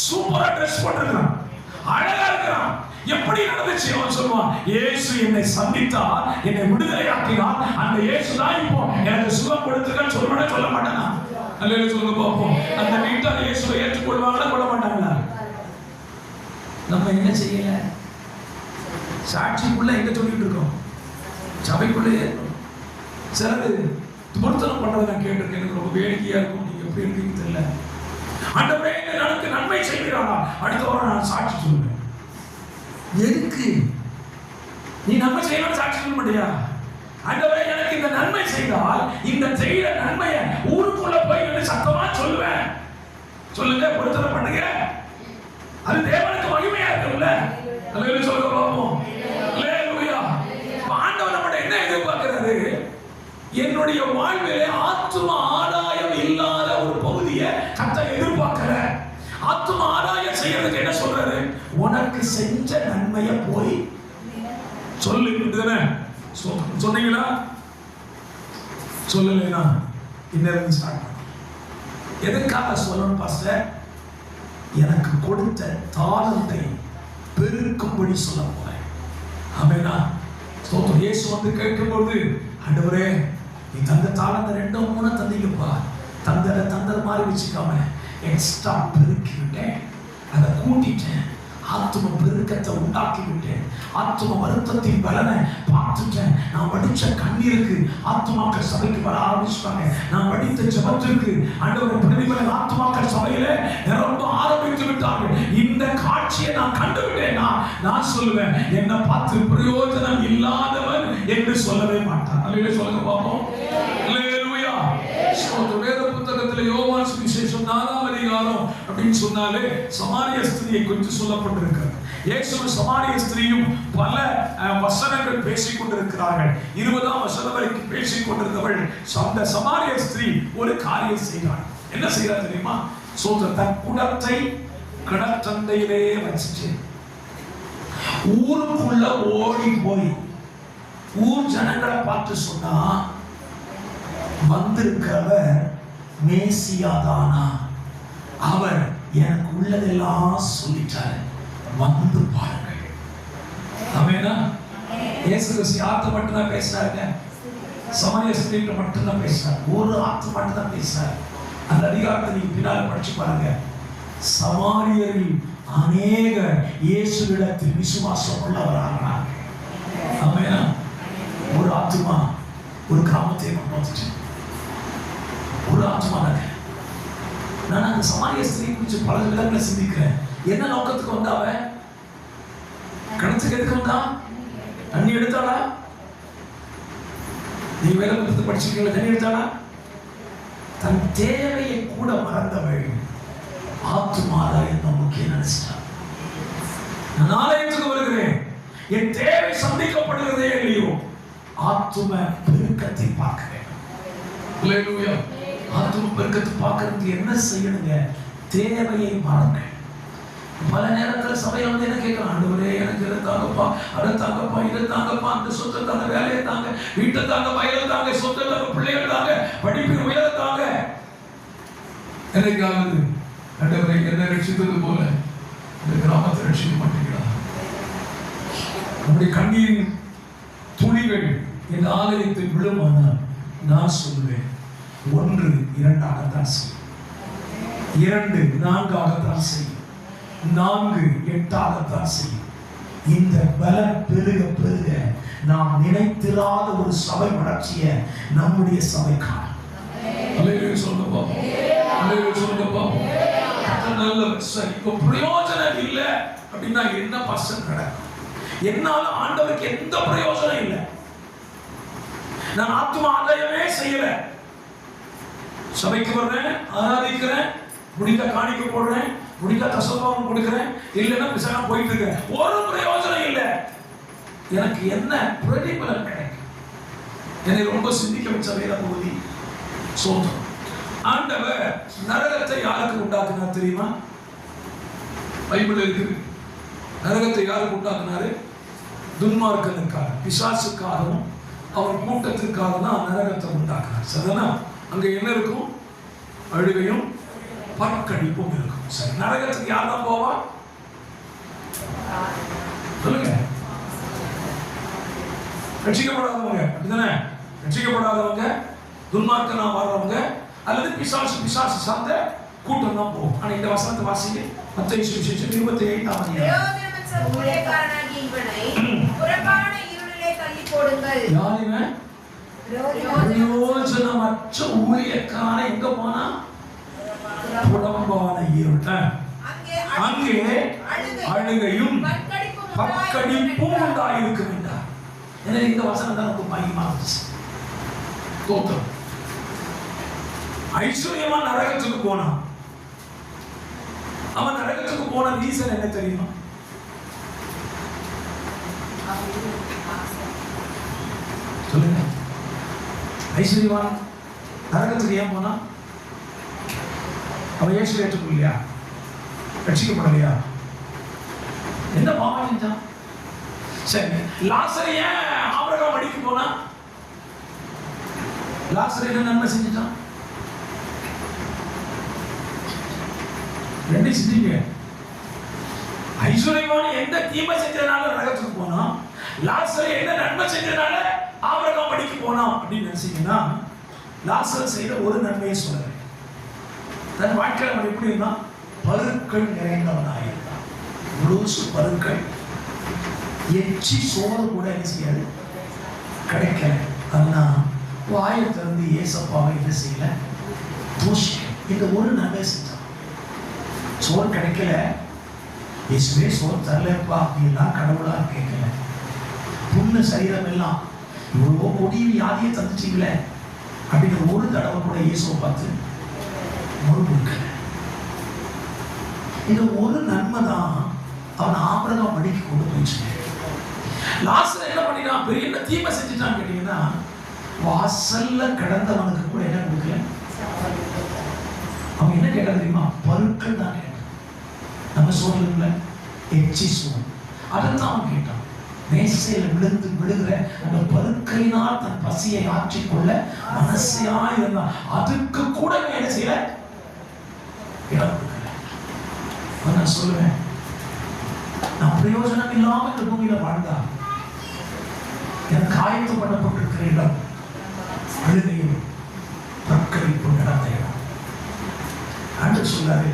சூப்பரா ட்ரெஸ் போட்டிருக்கான், அழகா இருக்கிறான். எப்படி நடந்துச்சு? அவன் சொல்லுவான், இயேசு என்னை சந்தித்தார், என்னை விடுதலையாக்கினார். அந்த இயேசு தான் இப்போ எனக்கு சுகம் கொடுத்துருக்கான்னு சொல்லுவேன். சொல்ல மாட்டானா? அல்லேலூயா சொல்லுங்க பாப்போம். அந்த வீட்டார் இயேசுவை ஏற்றுக்கொள்வாங்களா கொள்ள மாட்டாங்களா? நம்ம என்ன செய்யல? சாட்சிக்குள்ள எங்க சொல்லிட்டு இருக்கோம்? சபைக்குள்ளேயே சிலர் துபர்த்தனம் பண்றதை நான் கேட்டிருக்கேன். எனக்கு ரொம்ப வேடிக்கையா இருக்கும். நீங்க எப்படி இருக்கீங்க தெரியல. ஆண்டவரே எனக்கு நன்மை செய்கிறாரா, அடுத்த வாரம் நான் சாட்சி சொல்லுவேன். எதுக்கு நீ நன்மை செய்யலாம் சாட்சி சொல்ல மாட்டியா? ஆண்டவரே எனக்கு இந்த நன்மை செய்தால் இந்த செய்த நன்மையை ஊருக்குள்ள போய் சத்தமா சொல்லுவேன். சொல்லுங்க, பொருத்தனை பண்ணுங்க. அது தேவனுக்கு மகிமையா இருக்கும்ல. அல்லேலூயா சொல்லுங்க பாப்போம். அல்லேலூயா. ஆண்டவர் நம்மட்ட என்ன எதிர்பார்க்கிறாரு? என்னுடைய வாழ்விலே ஆத்தும ஆதாயம் இல்லாத ஒரு பகுதியை கர்த்தர் எதிர்பார்க்கிற. ஆத்தும ஆதாயம் செய்யறதுக்கு என்ன சொல்றாரு? உனக்கு செஞ்ச நன்மையை போய் சொல்லு. சொன்னீங்களா? சொல்லலைனா இன்னும் ஸ்டார்ட் பண்ண. எதுக்காக சொல்லணும் பாஸ்டர்? எனக்கு கொடுத்த தாளத்தை பெருக்கும்படி சொல்ல போறேன். ஆமெனா. ஸ்தோத்திரம். இயேசு வந்து கேட்கும்போது, ஆண்டவரே நீ தந்த தாளத்தை 2 3 தந்தீங்கப்பா, தந்தர மாதிரி வச்சுக்காம எக்ஸ்ட்ரா பெருக்கி விட்டேன், அதை கூட்டிட்டேன், ஆத்தும பெருக்கத்தை உண்டாக்கி விட்டேன், ஆத்தும வருத்தத்தின் பலனை பார்த்துட்டேன். நான் படித்த கண்ணீருக்கு ஆத்துமாக்கள் சபைக்கு வர ஆரம்பிச்சுட்டாங்க. நான் படித்த ஜெபத்திற்கு ஆண்டவரை பிரதிபலன் ஆத்துமாக்கள் சபையில நிரம்ப ஆரம்பித்து விட்டார்கள். இந்த காட்சியை நான் கண்டுவிட்டேன். நான் சொல்லுவேன், என்னை பார்த்து பிரயோஜனம் இல்லாதவன் என்று சொல்லவே மாட்டான். அல்லேலூயா சொல்லுங்க பாப்போம். அல்லேலூயா. வேத புத்தகத்தில் யோவான் சுவிசேஷம் 4ஆம் அதிகாரம் அப்படின்னு சொன்னாலே சமாரிய ஸ்திரியை குறித்து சொல்லப்பட்டிருக்கிறது. இயேசுவும் சமாரிய ஸ்திரியும் பல வசனங்கள் பேசிக் கொண்டிருக்கிறார்கள். 20ஆம் வசனம் வரைக்கும் பேசிக் கொண்டிருந்தவள் அந்த சமாரிய ஸ்திரீ ஒரு காரியம் செய்கிறாள். என்ன செய்யறா தெரியுமா? தன் குடத்தை கடற்சந்தையிலே வச்சுட்டு ஊருக்குள்ள ஓடி போய் ஊர் ஜனங்களை பார்த்து சொன்னா, வந்திருக்கிறவர் மேசியாதானா? அவர் எனக்கு உள்ளதெல்லாம் சொல்லிட்டாரு, வந்து பாருங்கள். ஆமெனா. இயேசு கிறிஸ்து ஆத்து மட்டும் தான் பேசுறாங்க, சமாரிய ஸ்திரீகிட்ட மட்டும் தான் பேசுறாரு, ஒரு ஆத்து மட்டும் தான் பேசுறாரு. அந்த அதிகாரத்தை நீங்க பின்னால் படிச்சு பாருங்க. சமாரியரில் அநேகர் இயேசுவிடத்தில் விசுவாசம் உள்ளவராகிறார். ஆமெனா. ஒரு ஆத்துமா ஒரு கிராமத்தை கொண்டு வந்துச்சு. ஒரு ஆத்துமா. நான் அந்த சமாரிய ஸ்திரீ குறித்து பல விதங்களை சிந்திக்கிறேன். என்ன நோக்கத்துக்கு வந்தாவ? கணத்துக்கு எதுக்கு வந்தா? தண்ணி எடுத்தாளா? நீ வேலை புத்தகத்தை படிச்சிருக்கீங்களா? தண்ணி எடுத்தாளா? தன் தேவையை கூட மறந்தவள் ஆத்துமாதா என்ன முக்கியம் நினைச்சிட்டா. நான் ஆலயத்துக்கு வருகிறேன், என் தேவை சந்திக்கப்படுகிறதே இல்லையோ, ஆத்தும பெருக்கத்தை பார்க்க வேண்டும். அல்லேலூயா. ஆத்தும பெருக்கத்தை பார்க்கறதுக்கு என்ன செய்யணுங்க? தேவையை மறங்க. பல நேரத்தில் சபையில வந்து என்ன கேட்கலாம்? ஆண்டவரே எனக்கு இதை தாங்கப்பா, அதை தாங்கப்பா, இதை தாங்கப்பா, அந்த சொத்தை தாங்க, வேலையை தாங்க, வீட்டை தாங்க, வயலை தாங்க, சொத்தை தாங்க, பிள்ளைகள் தாங்க, படிப்பு உயர தாங்க. எனக்கு ஆகுது, ஆண்டவரை என்ன ரட்சித்தது போல இந்த கிராமத்தை ரட்சிக்க மாட்டீங்களா? நம்முடைய கண்ணீரின் துணிகள் என் ஆலயத்தில் விழுமானால் நான் சொல்லுவேன், 1 2 செய்யும், 2 4 செய்யும், 4 8 செய்யும். இந்த பலம் பெருக பெருக நாம் நினைத்திராத ஒரு சபை வளர்ச்சியை நம்முடைய சபை காணும். அல்லேலூயா சொல்லுங்க பாப்போம். அல்லேலூயா சொல்லுங்க பாப்போம். நல்ல சரி. இப்போ பிரயோஜனம் இல்லை அப்படின்னா என்ன பர்சன்ட் நடக்கும்? என்னால ஆண்டவருக்கு எந்த பிரயோஜனம் இல்லை. நான் ஆத்தும ஆதாயமே செய்யல. சபைக்கு வர்றேன், ஆராதிக்கிறேன், முடிந்த காணிக்க போடுறேன், முடிந்த தசமபாகம் கொடுக்கிறேன், இல்லைன்னா பிசகா போயிட்டு இருக்கேன். ஒரு பிரயோஜனம் இல்லை. எனக்கு என்ன பிரதிபலன் கிடைக்கும்? என்னை ரொம்ப சிந்திக்க வச்ச வேத பகுதி சோதம். ஆண்டவர் நரகத்தை யாருக்கு உண்டாக்குனார் தெரியுமா? பைபிள் இருக்கு. நரகத்தை யாருக்கு உண்டாக்குனாரு? துன்மார்க்கனுக்காக, பிசாசுக்காகவும் அவன் கூட்டத்திற்காக தான் நரகத்தை உண்டாக்குனார். சரிதானா? அங்க என்ன இருக்கும்? அழுகையும் பற்கடிப்பும் இருக்கும். சரி, நரகத்துக்கு யார் தான் போவா? சொல்லுங்க. ரட்சிக்கப்படாதவங்க, அப்படிதானே? ரட்சிக்கப்படாதவங்க, துன்மார்க்கனா வாழ்றவங்க, அல்லது பிசாசு சார்ந்த கூட்டம் தான் போகும். ஆனா இந்த வசனத்தை வாசிங்க. மத்தேயு சுவிசேஷம் 28ஆம் அதிகாரம். ஊழியக்காரனாகிய இவனை புறம்பான இருளிலே தள்ளி போடுங்கள். இருக்கிறார்கள். யார் இவன்? பிரயோஜனமற்ற ஊழியக்காரன் எங்க போனா? புறம்பான இருள். அங்கே அழுகையும் பற்கடிப்பும் உண்டாயிருக்கும் என்றார். எனவே இந்த வசனம் தான் நமக்கு மகிமா இருந்துச்சு. தோற்றம். ஐஸ்வர்யமா நரகத்துக்கு போனான். அவன் நரகத்துக்கு போன ரீசன் என்ன தெரியுமா? சொல்லுங்க. ஐஸ்வர்யவான் நரகத்துக்கு ஏன் போனா? அவன் இயேசு ஏற்றுக்கொள்ளையா? ரட்சிக்கப்படலையா? என்ன பாவம் செஞ்சான்? சரி, லாசர் ஏன் ஆபிரகாம் அடிக்கு போனா? லாசர் என்ன நன்மை செஞ்சுட்டான்? ரெண்டு சிந்திங்க. ஐஸ்வர்யவான் எந்த தீமை செஞ்சதுனால நரகத்துக்கு போனா? லாசர் என்ன நன்மை செஞ்சதுனால ஆபிரகாம் அடிக்கு போனா அப்படின்னு நினைச்சீங்கன்னா, லாசர் செய்த ஒரு நன்மையை சொல்றேன். தன் வாழ்க்கையில் அவன் எப்படி இருந்தான்? பருக்கள் நிறைந்தவனாக இருந்தான். முழுசு பருக்கள். எச்சி சோறு கூட என்ன செய்யாது, கிடைக்கல. ஆனா வாயத்திலிருந்து ஏசப்பாவை என்ன செய்யல, தூஷிக்க. இந்த ஒரு நன்மை செஞ்சான். சோறு கிடைக்கல, இயேசுவே சோறு தரலப்பா அப்படின்னா கடவுளா கேட்கல. புண்ணு சரீரம் எல்லாம் இவ்வளோ கொடிய வியாதியை தந்துட்டீங்களே அப்படிங்கிற ஒரு தடவை கூட இயேசுவை பார்த்து முறுமுறுக்கல. இந்த ஒரு நன்மை தான் அவன் ஆபிரகாம் அடிக்கு கொண்டு போயிடுச்சு. லாசர் என்ன பண்ணினான்? பெரிய என்ன தீமை செஞ்சுட்டான்னு கேட்டீங்கன்னா, வாசல்ல கடந்தவனுக்கு கூட என்ன கொடுக்கல. அவன் என்ன கேட்டா தெரியுமா? பருக்கள் தான் கேட்டான். நம்ம சோழல எச்சி சோறு அதைத்தான் அவன் கேட்டான். மேசையில விழுந்து விழுகிற அந்த பருக்கையினால் தன் பசியை ஆற்றிக்கொள்ள மனசையா இருந்தான். அதுக்கு கூட என்ன செய்யல, இடம் கொடுக்கல. நான் சொல்லுவேன், நான் பிரயோஜனம் இல்லாம இந்த பூமியில வாழ்ந்தா எனக்கு ஆயத்து பண்ணப்பட்டிருக்கிற இடம் அழுகையும் பற்கடிப்பும் நடந்த இடம். அன்று சொல்லாரு,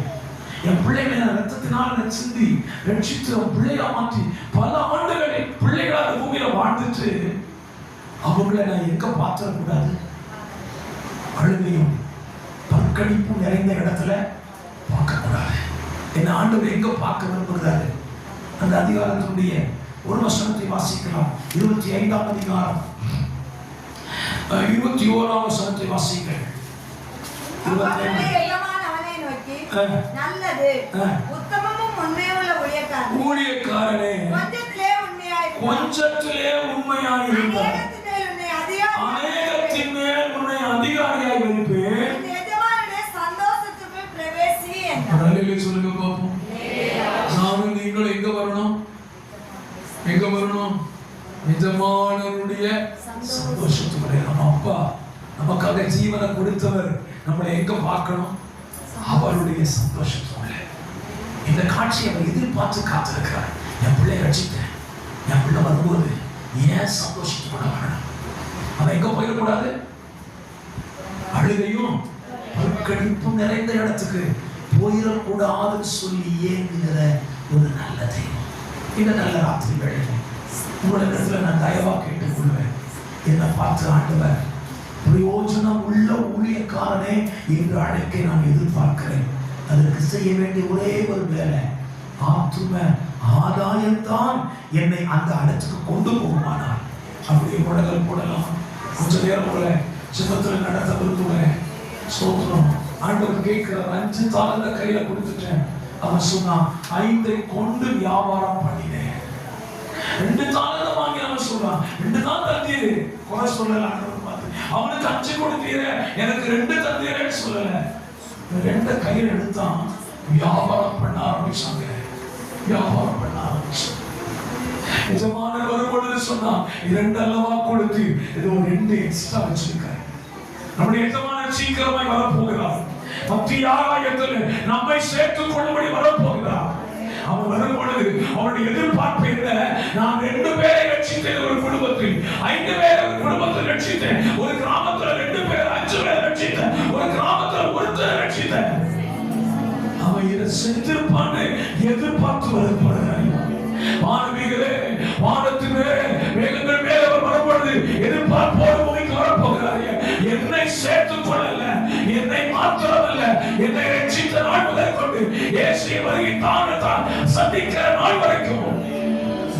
என் பிள்ளைகளை ரத்தத்தினால் சிந்தி ரட்சித்து பிள்ளையா மாற்றி பல ஆண்டுகளை பிள்ளைகளாக பூமியில வாழ்ந்துட்டு அவங்களை நான் எங்க பார்த்துடக்கூடாது? அழுகையும் பற்கடிப்பும் நிறைந்த இடத்துல பார்க்க கூடாது. என்ன ஆண்டவர் எங்க பார்க்க விரும்புகிறாரு? அந்த அதிகாரத்தினுடைய ஒரு வசனத்தை வாசிக்கலாம். 25ஆம் அதிகாரம் 21ஆம் வசனத்தை வாசிங்கள். நல்லது உத்தமமும் உண்மையுள்ள ஊழியக்காரனே, கொஞ்சத்திலே உண்மையாய் இருந்தார், அநேகத்தின் மேல் உன்னை அதிகாரியாய் வைப்பேன். சந்தோஷத்துக்கு பிரவேசி என்றார். சொல்லுங்க பாப்போம். நானும் நீங்களும் எங்க வரணும்? எங்க வரணும்? எஜமானருடைய சந்தோஷத்துக்குள்ளே. நம்ம அப்பா நமக்காக ஜீவனை கொடுத்தவர் நம்மளை எங்க பார்க்கணும்? அவருடைய சந்தோஷத்தோட. இந்த காட்சியை அவர் எதிர்பார்த்து காத்திருக்கிறார். என் பிள்ளை ரட்சித்தேன், என் பிள்ளை வரும்போது ஏன் சந்தோஷத்தோட வரணும்? அவன் எங்க போயிடக்கூடாது? அழுகையும் பற்கடிப்பும் நிறைந்த இடத்துக்கு போயிடக்கூடாதுன்னு சொல்லி ஏங்குகிற ஒரு நல்ல தெய்வம். இந்த நல்ல ராத்திரி வேளையில் உங்களிடத்துல நான் தயவா கேட்டுக்கொள்வேன். என்னை பார்த்து ஆண்டவர் பிரயோஜனம் உள்ள ஊழியக்காரனே என்று அழைக்க நான் எதிர்பார்க்கிறேன். அதற்கு செய்ய வேண்டிய ஒரே ஒரு வேலை, ஆத்தும ஆதாயம்தான் என்னை அந்த இடத்துக்கு கொண்டு போகுமானால் அப்படியே முடங்கல் போடலாம். கொஞ்ச நேரம் போல சின்னத்துல நடத்த விரும்புகிறேன். சோத்திரம். ஆண்டவர் கேட்கிறார், 5 தாளந்த கையில கொடுத்துட்டேன். அவன் சொன்னான், 5 கொண்டு வியாபாரம் பண்ணினேன். 2 தாளந்த வாங்கி அவன் சொல்றான், 2 தான் தந்தீரு. குறை சொல்லல ஆண்டவர் பார்த்து. அவனுக்கு 5 கொடுத்தீர, எனக்கு 2 தந்தீரன்னு சொல்லல. 2 கையில் எடுத்தான், வியாபாரம் பண்ண ஆரம்பிச்சாங்க. வியாபாரம் பண்ண ஆரம்பிச்சாங்க. எஜமானர் வரும்பொழுது சொன்னா, 2 அல்லவா கொடுத்து ஏதோ 2 எக்ஸ்ட்ரா வச்சிருக்காரு. நம்முடைய எஜமானர் சீக்கிரமாய் வரப்போகிறார். மத்திய ஆகாயத்தில் நம்மை சேர்த்துக் கொள்ளும்படி வரப்போகிறார். அவன் வரும்பொழுது அவனுடைய எதிர்பார்ப்பு என்ன? நான் 2 பேரை ரட்சித்தேன் ஒரு குடும்பத்தில், 5 பேரை ஒரு குடும்பத்தில் ரட்சித்தேன். ஒரு கிராமத்தில் 2 பேர், 5 பேர் ரட்சித்தேன். ஒரு கிராமத்தில் ஒருத்தர் ரட்சித்தேன். அவன் இதை செஞ்சிருப்பான்னு எதிர்பார்த்து வரப்படுகிறான். வானவிகளே, வானத்து மேலே மேகங்கள் மேலே வரும்பொழுது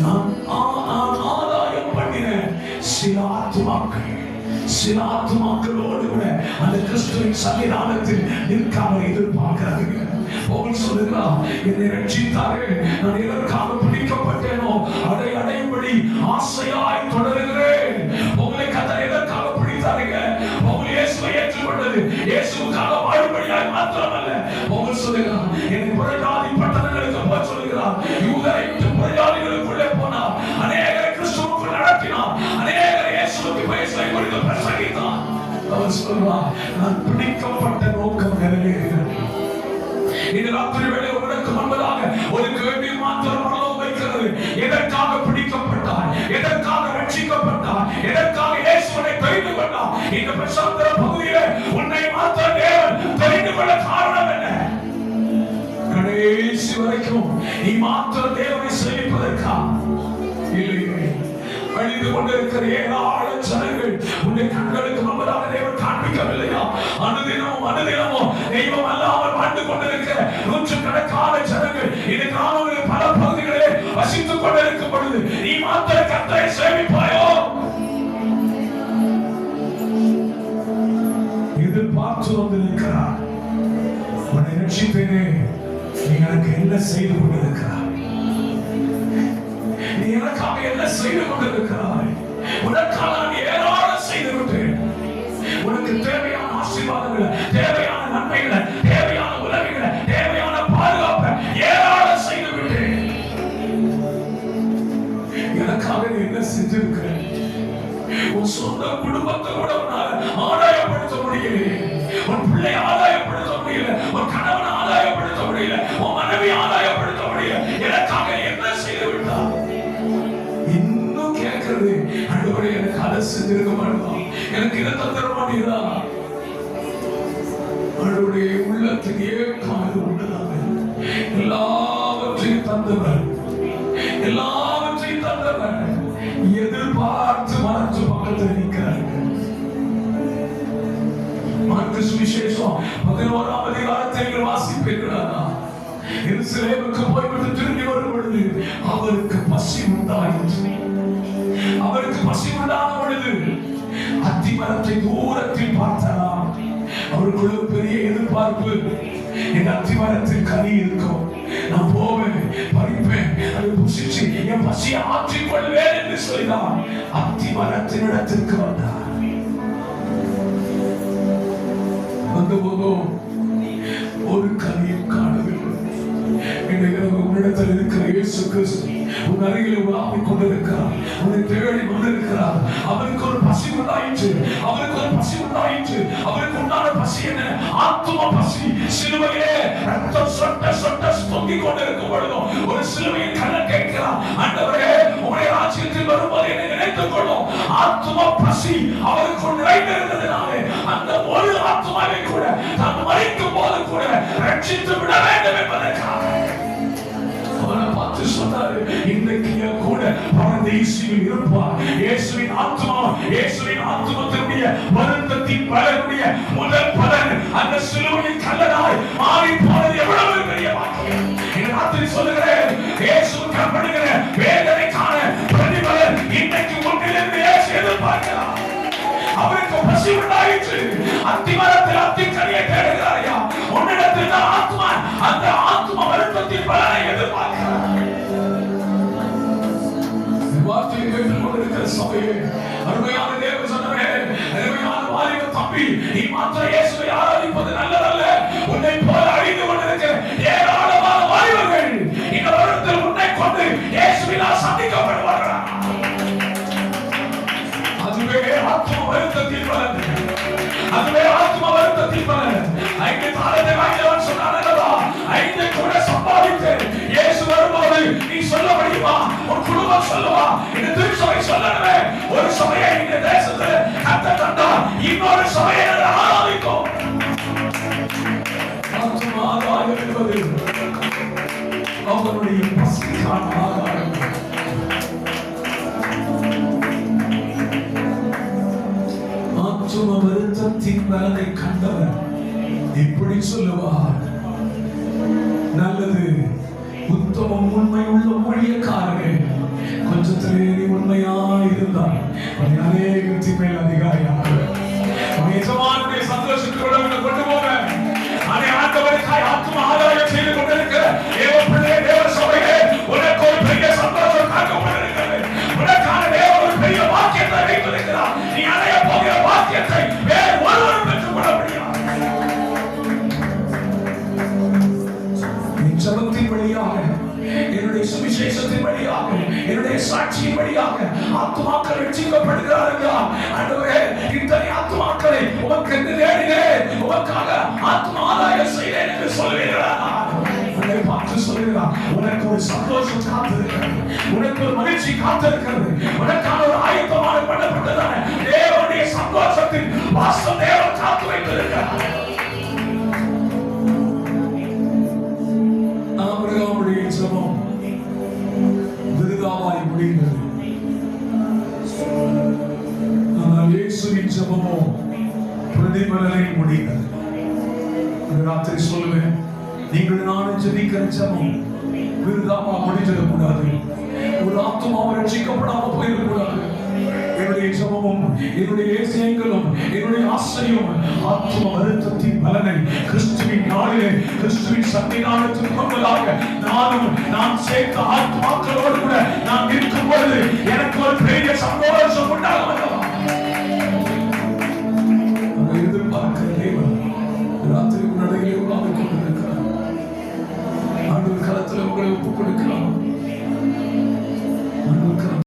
நான் ஆதாயம் பண்ணின சில ஆத்துமாக்களோடு கூட அந்த கிறிஸ்துவின் சன்னிதானத்தில் நிற்காமல் எதிர்பார்க்கிறார்கள். பவுல் சொல்லுகிறார், என்னை ரட்சித்தாரே, நான் எதற்காக பிடிக்கப்பட்டேனோ அதை அடையும்படி ஆசையாய் தொடருகிறேன். உங்களை கர்த்தர் எதற்காக பிடித்தாருங்க? பவுல் இயேசுவை ஏற்றுக்கொண்டது இயேசுவுக்காக வாழும்படியாய் மாத்திரமல்ல. பவுல் சொல்லுகிறார், என்னை புறஜாதி பட்டணங்களுக்கு போக சொல்லுகிறார். யூதரை விட்டு புறஜாதிகளுக்குள்ளே போனார். அநேகரை கிறிஸ்துவுக்குள் நடத்தினார். அநேகரை இயேசுவுக்கு பேசுவதை குறித்து பிரசங்கித்தார். அவர் சொல்றார், நான் பிடிக்கப்பட்ட நோக்கம் நிறைவேறுகிறது. இந்த ராத்திரி வேளை உங்களுக்கு முன்பதாக ஒரு கேள்வி மாத்திரம் மனதில் வைக்கிறது. எதற்காக பிடிக்கப்பட்டார்? எதற்காக ரட்சிக்கப்பட்டார்? எதற்காக இயேசுவை தெரிந்து கொண்டார்? இந்த பிரசாந்தர பகுதியிலே உன்னை மாத்திரம் தேவன் தெரிந்து கொள்ள காரணம் என்ன? கடைசி வரைக்கும் நீ மாத்திரம் தேவனை சேவிப்பதற்கா? இல்லை, அழிந்து கொண்டிருக்கிற ஏராள ஜனங்கள் உன்னை கண்களுக்கு முன்பதாக தேவன் காண்பிக்கவில்லையா? அனுதினமும் தெய்வம் அல்லாமல் வாழ்ந்து கொண்டிருக்கிற நூற்றுக்கணக்கான ஜனங்கள் இந்த கிராமங்களில் பல பகுதிகளிலே வசித்துக் கொண்டிருக்கும் பொழுது நீ மாத்திர கர்த்தரை சேவிப்பாயோ? எதிர்பார்த்து வந்திருக்கிறார். உன்னை ரட்சிப்பேனே, நீ எனக்கு என்ன செய்து கொண்டிருக்கிறார்? நீ எனக்காக என்ன செய்து கொண்டிருக்கிறாய்? உனக்காக நான் ஏராளம் செய்து விட்டேன். உனக்கு தேவையான ஆசீர்வாதங்களை, தேவையான நன்மைகளை, தேவையான உதவிகளை, தேவையான பாதுகாப்பை ஏராளம் செய்து விட்டேன். எனக்காக நீ என்ன செஞ்சிருக்கிறேன்? உன் சொந்த குடும்பத்தை கூட ஆதாயப்படுத்த முடியலையே. உன் பிள்ளை ஆதாயப்படுத்த முடியல, உன் கணவனை ஆதாயப்படுத்த முடியல, உன் மனைவி ஆதாயப்படுத்த முடியல. எனக்காக என்ன செய்து விட்டார்? இன்னும் கேட்கிறது, ஆண்டவரே எனக்கு அதை செஞ்சிருக்க மாட்டோம், எனக்கு இதை தந்துட மாட்டீங்களா? அவருடைய உள்ளத்துக்கு ஏற்காது உண்டுதாங்க. எல்லாவற்றையும் தந்தவர், எல்லாவற்றையும் தந்தவர் எதிர்பார்த்து மனசு பக்கத்தில் நிற்கிறார்கள். மார்க்கு சுவிசேஷம் 11ஆம் அதிகாரத்தில் வாசிப்பீர்களா? எருசலேமுக்கு போய்விட்டு திரும்பி வரும் பொழுது அவருக்கு பசி உண்டாயிற்று. அவருக்கு பசி உண்டான பொழுது அத்திமரத்தை தூரத்தில் பார்த்தாராம். அவருக்குள்ள பெரிய எதிர்பார்ப்பு, இந்த அத்திமரத்தில் கனி இருக்கும், நான் போவேன், பறிப்பேன், அதை புசிச்சு என் பசியை ஆற்றிக் கொள்வேன் என்று சொல்லினார். அத்திமரத்தின் இடத்திற்கு வந்தார். வந்தபோதும் ஒரு கனியும் காணவில்லை. உன்னிடத்தில் இருக்கிற இயேசு கிறிஸ்து உன் அருகில் உலாவிக் கொண்டிருக்கிறார். உன்னை தேடி கொண்டிருக்கிறார். அவருக்கு ஒரு பசி உண்டாயிற்று. அவருக்கு ஒரு பசி உண்டாயிற்று. அவருக்கு உண்டான பசி என்ன? ஆத்தும பசி. சிலுவையிலே ரத்தம் சொட்ட சொட்ட தொங்கிக் கொண்டிருக்கும் பொழுதும் ஒரு சிலுவையின் கண்ணை கேட்கிறார், ஆண்டவரே உம்முடைய ராஜ்யத்தில் வரும்போது என்னை நினைத்துக் கொள்ளும். ஆத்தும பசி அவருக்கு நிறைந்திருந்ததினாலே அந்த ஒரு ஆத்துமாவை கூட தான் மரிக்கும் போது கூட ரட்சித்து விட வேண்டும் என்பதற்காக அவனை பார்த்து சொன்னாரு, இன்றைக்கு கூட பரதேசியில் இருப்பார். இயேசுவின் ஆத்மா, இயேசுவின் ஆத்மத்தினுடைய வருத்தத்தின் பலனுடைய முதல் பலன் அந்த சிலுவையின் கல்லனாய் மாறி போனது எவ்வளவு பெரிய வாக்கியம். இந்த ராத்திரி சொல்லுகிறேன், இயேசுவுக்கு அர்ப்பணிக்கிற வேதனை காண பிரதிபலன் இன்றைக்கு உன்னிலிருந்து இயேசு எதிர்பார்க்கிறார். அவருக்கு பசி உண்டாயிற்று. அத்திமரத்தில் அத்திக்கனியை தேடுகிறாயா? உன்னிடத்தில் தான் ஆத்மா, அந்த ஆத்மா வருத்தத்தின் பலனை எதிர்பார்க்கிறார். வார்த்தையை கேட்டுக் கொண்டிருக்கிற சபையே, அருமையான தேவ ஜனமே, அருமையான வாலிப தம்பி, நீ மாத்திரம் இயேசுவை ஆராதிப்பது நல்லதல்ல. உன்னை போல அழிந்து கொண்டிருக்கிற ஏராளமான வாலிபர்கள் இந்த வருடத்தில் உன்னை கொண்டு இயேசுவினால் சந்திக்கப்படுவார்கள். அதுவே ஆத்ம வருத்தத்தின் பலன். அதுவே ஆத்ம வருத்தத்தின் பலன். 5 தாளந்தை வாங்கியவன் சொன்னான் அல்லவா, 5 கூட சம்பாதித்தேன். இயேசு வரும்போது நீ சொல்ல முடியுமா? உன் குடும்பம் சொல்லுவா, இந்த திருச்சபை சொல்லணுமே. ஒரு சபையை இந்த தேசத்தில் கர்த்தர் தந்தார், இன்னொரு சபையை ஆராதிக்கும். ஆத்ம ஆதாயம் என்பது அவருடைய பசிக்கான ஆதாயம். ஆத்தும வருத்தத்தின் பலனை கண்டவர் இப்படி சொல்லுவார், நல்லது, உத்தமம், உண்மை உள்ள ஊழியக்காரர்கள், உண்மையாயிருந்தார் அநேகத்தின் மேல் அதிகாரியாக எஜமானுடைய சந்தோஷத்தோட கொண்டு போக அதை ஆண்டவருக்காய் ஆத்ம ஆதாயம் செய்து கொண்டிருக்கிற தேவ பிள்ளை தேவ சபையே உனக்கு ஒரு பெரிய சந்தோஷம் காக்கப்பட்டிருக்கிறது. உனக்கான தேவ ஒரு பெரிய வாக்கியத்தை வைத்திருக்கிறார். நீ அடைய போகிற வாக்கியத்தை வேறு ஒருவரும் பெற்றுக் கொள்ள முடியாது. என் ஜபத்தின் வழியாக, என்னுடைய சுவிசேஷத்தின் வழியாக, என்னுடைய சாட்சியின் வழியாக ஆத்துமாக்கள் ரட்சிக்கப்படுகிறார்கள். ஆண்டவரே, இத்தனை ஆத்துமாக்களை உமக்கு தேடினேன், உமக்காக ஆத்ம ஆதாயம் செய்தேன் என்று சொல்லுகிறார். உன்னை பார்த்து சொல்லுகிறார், உனக்கு ஒரு சந்தோஷம் காத்திருக்கிறது, உனக்கு ஒரு மகிழ்ச்சி காத்திருக்கிறது, உனக்கான ஒரு ஆயத்தமான பண்ணப்பட்டதான தேவனுடைய சந்தோஷத்தின் வாசம் தேவன் காத்து வைத்திருக்கிறார். ஆபிரகாமுடைய ஜெபம் விருதாவாய் முடிந்தது. ஆனால் இயேசுவின் ஜெபமோ பிரதிபலனை முடிந்தது. ராத்திரி சொல்லுவேன், நீங்கள் நானும் ஜெபிக்கிற ஜெபம் விருதாவா முடிஞ்சிடக்கூடாது. ஒரு ஆத்துமாவை ரட்சிக்கப்படாம போயிடக்கூடாது. என்னுடைய ஜெபமும் என்னுடைய ஏசியங்களும் என்னுடைய ஆசையும் ஆத்ம வருத்தத்தின் பலனை கிறிஸ்துவின் நாளிலே கிறிஸ்துவின் சன்னிதானத்துக்கு முன்பதாக நான் சேர்த்த ஆத்மாக்களோடு கூட நான் இருக்கும்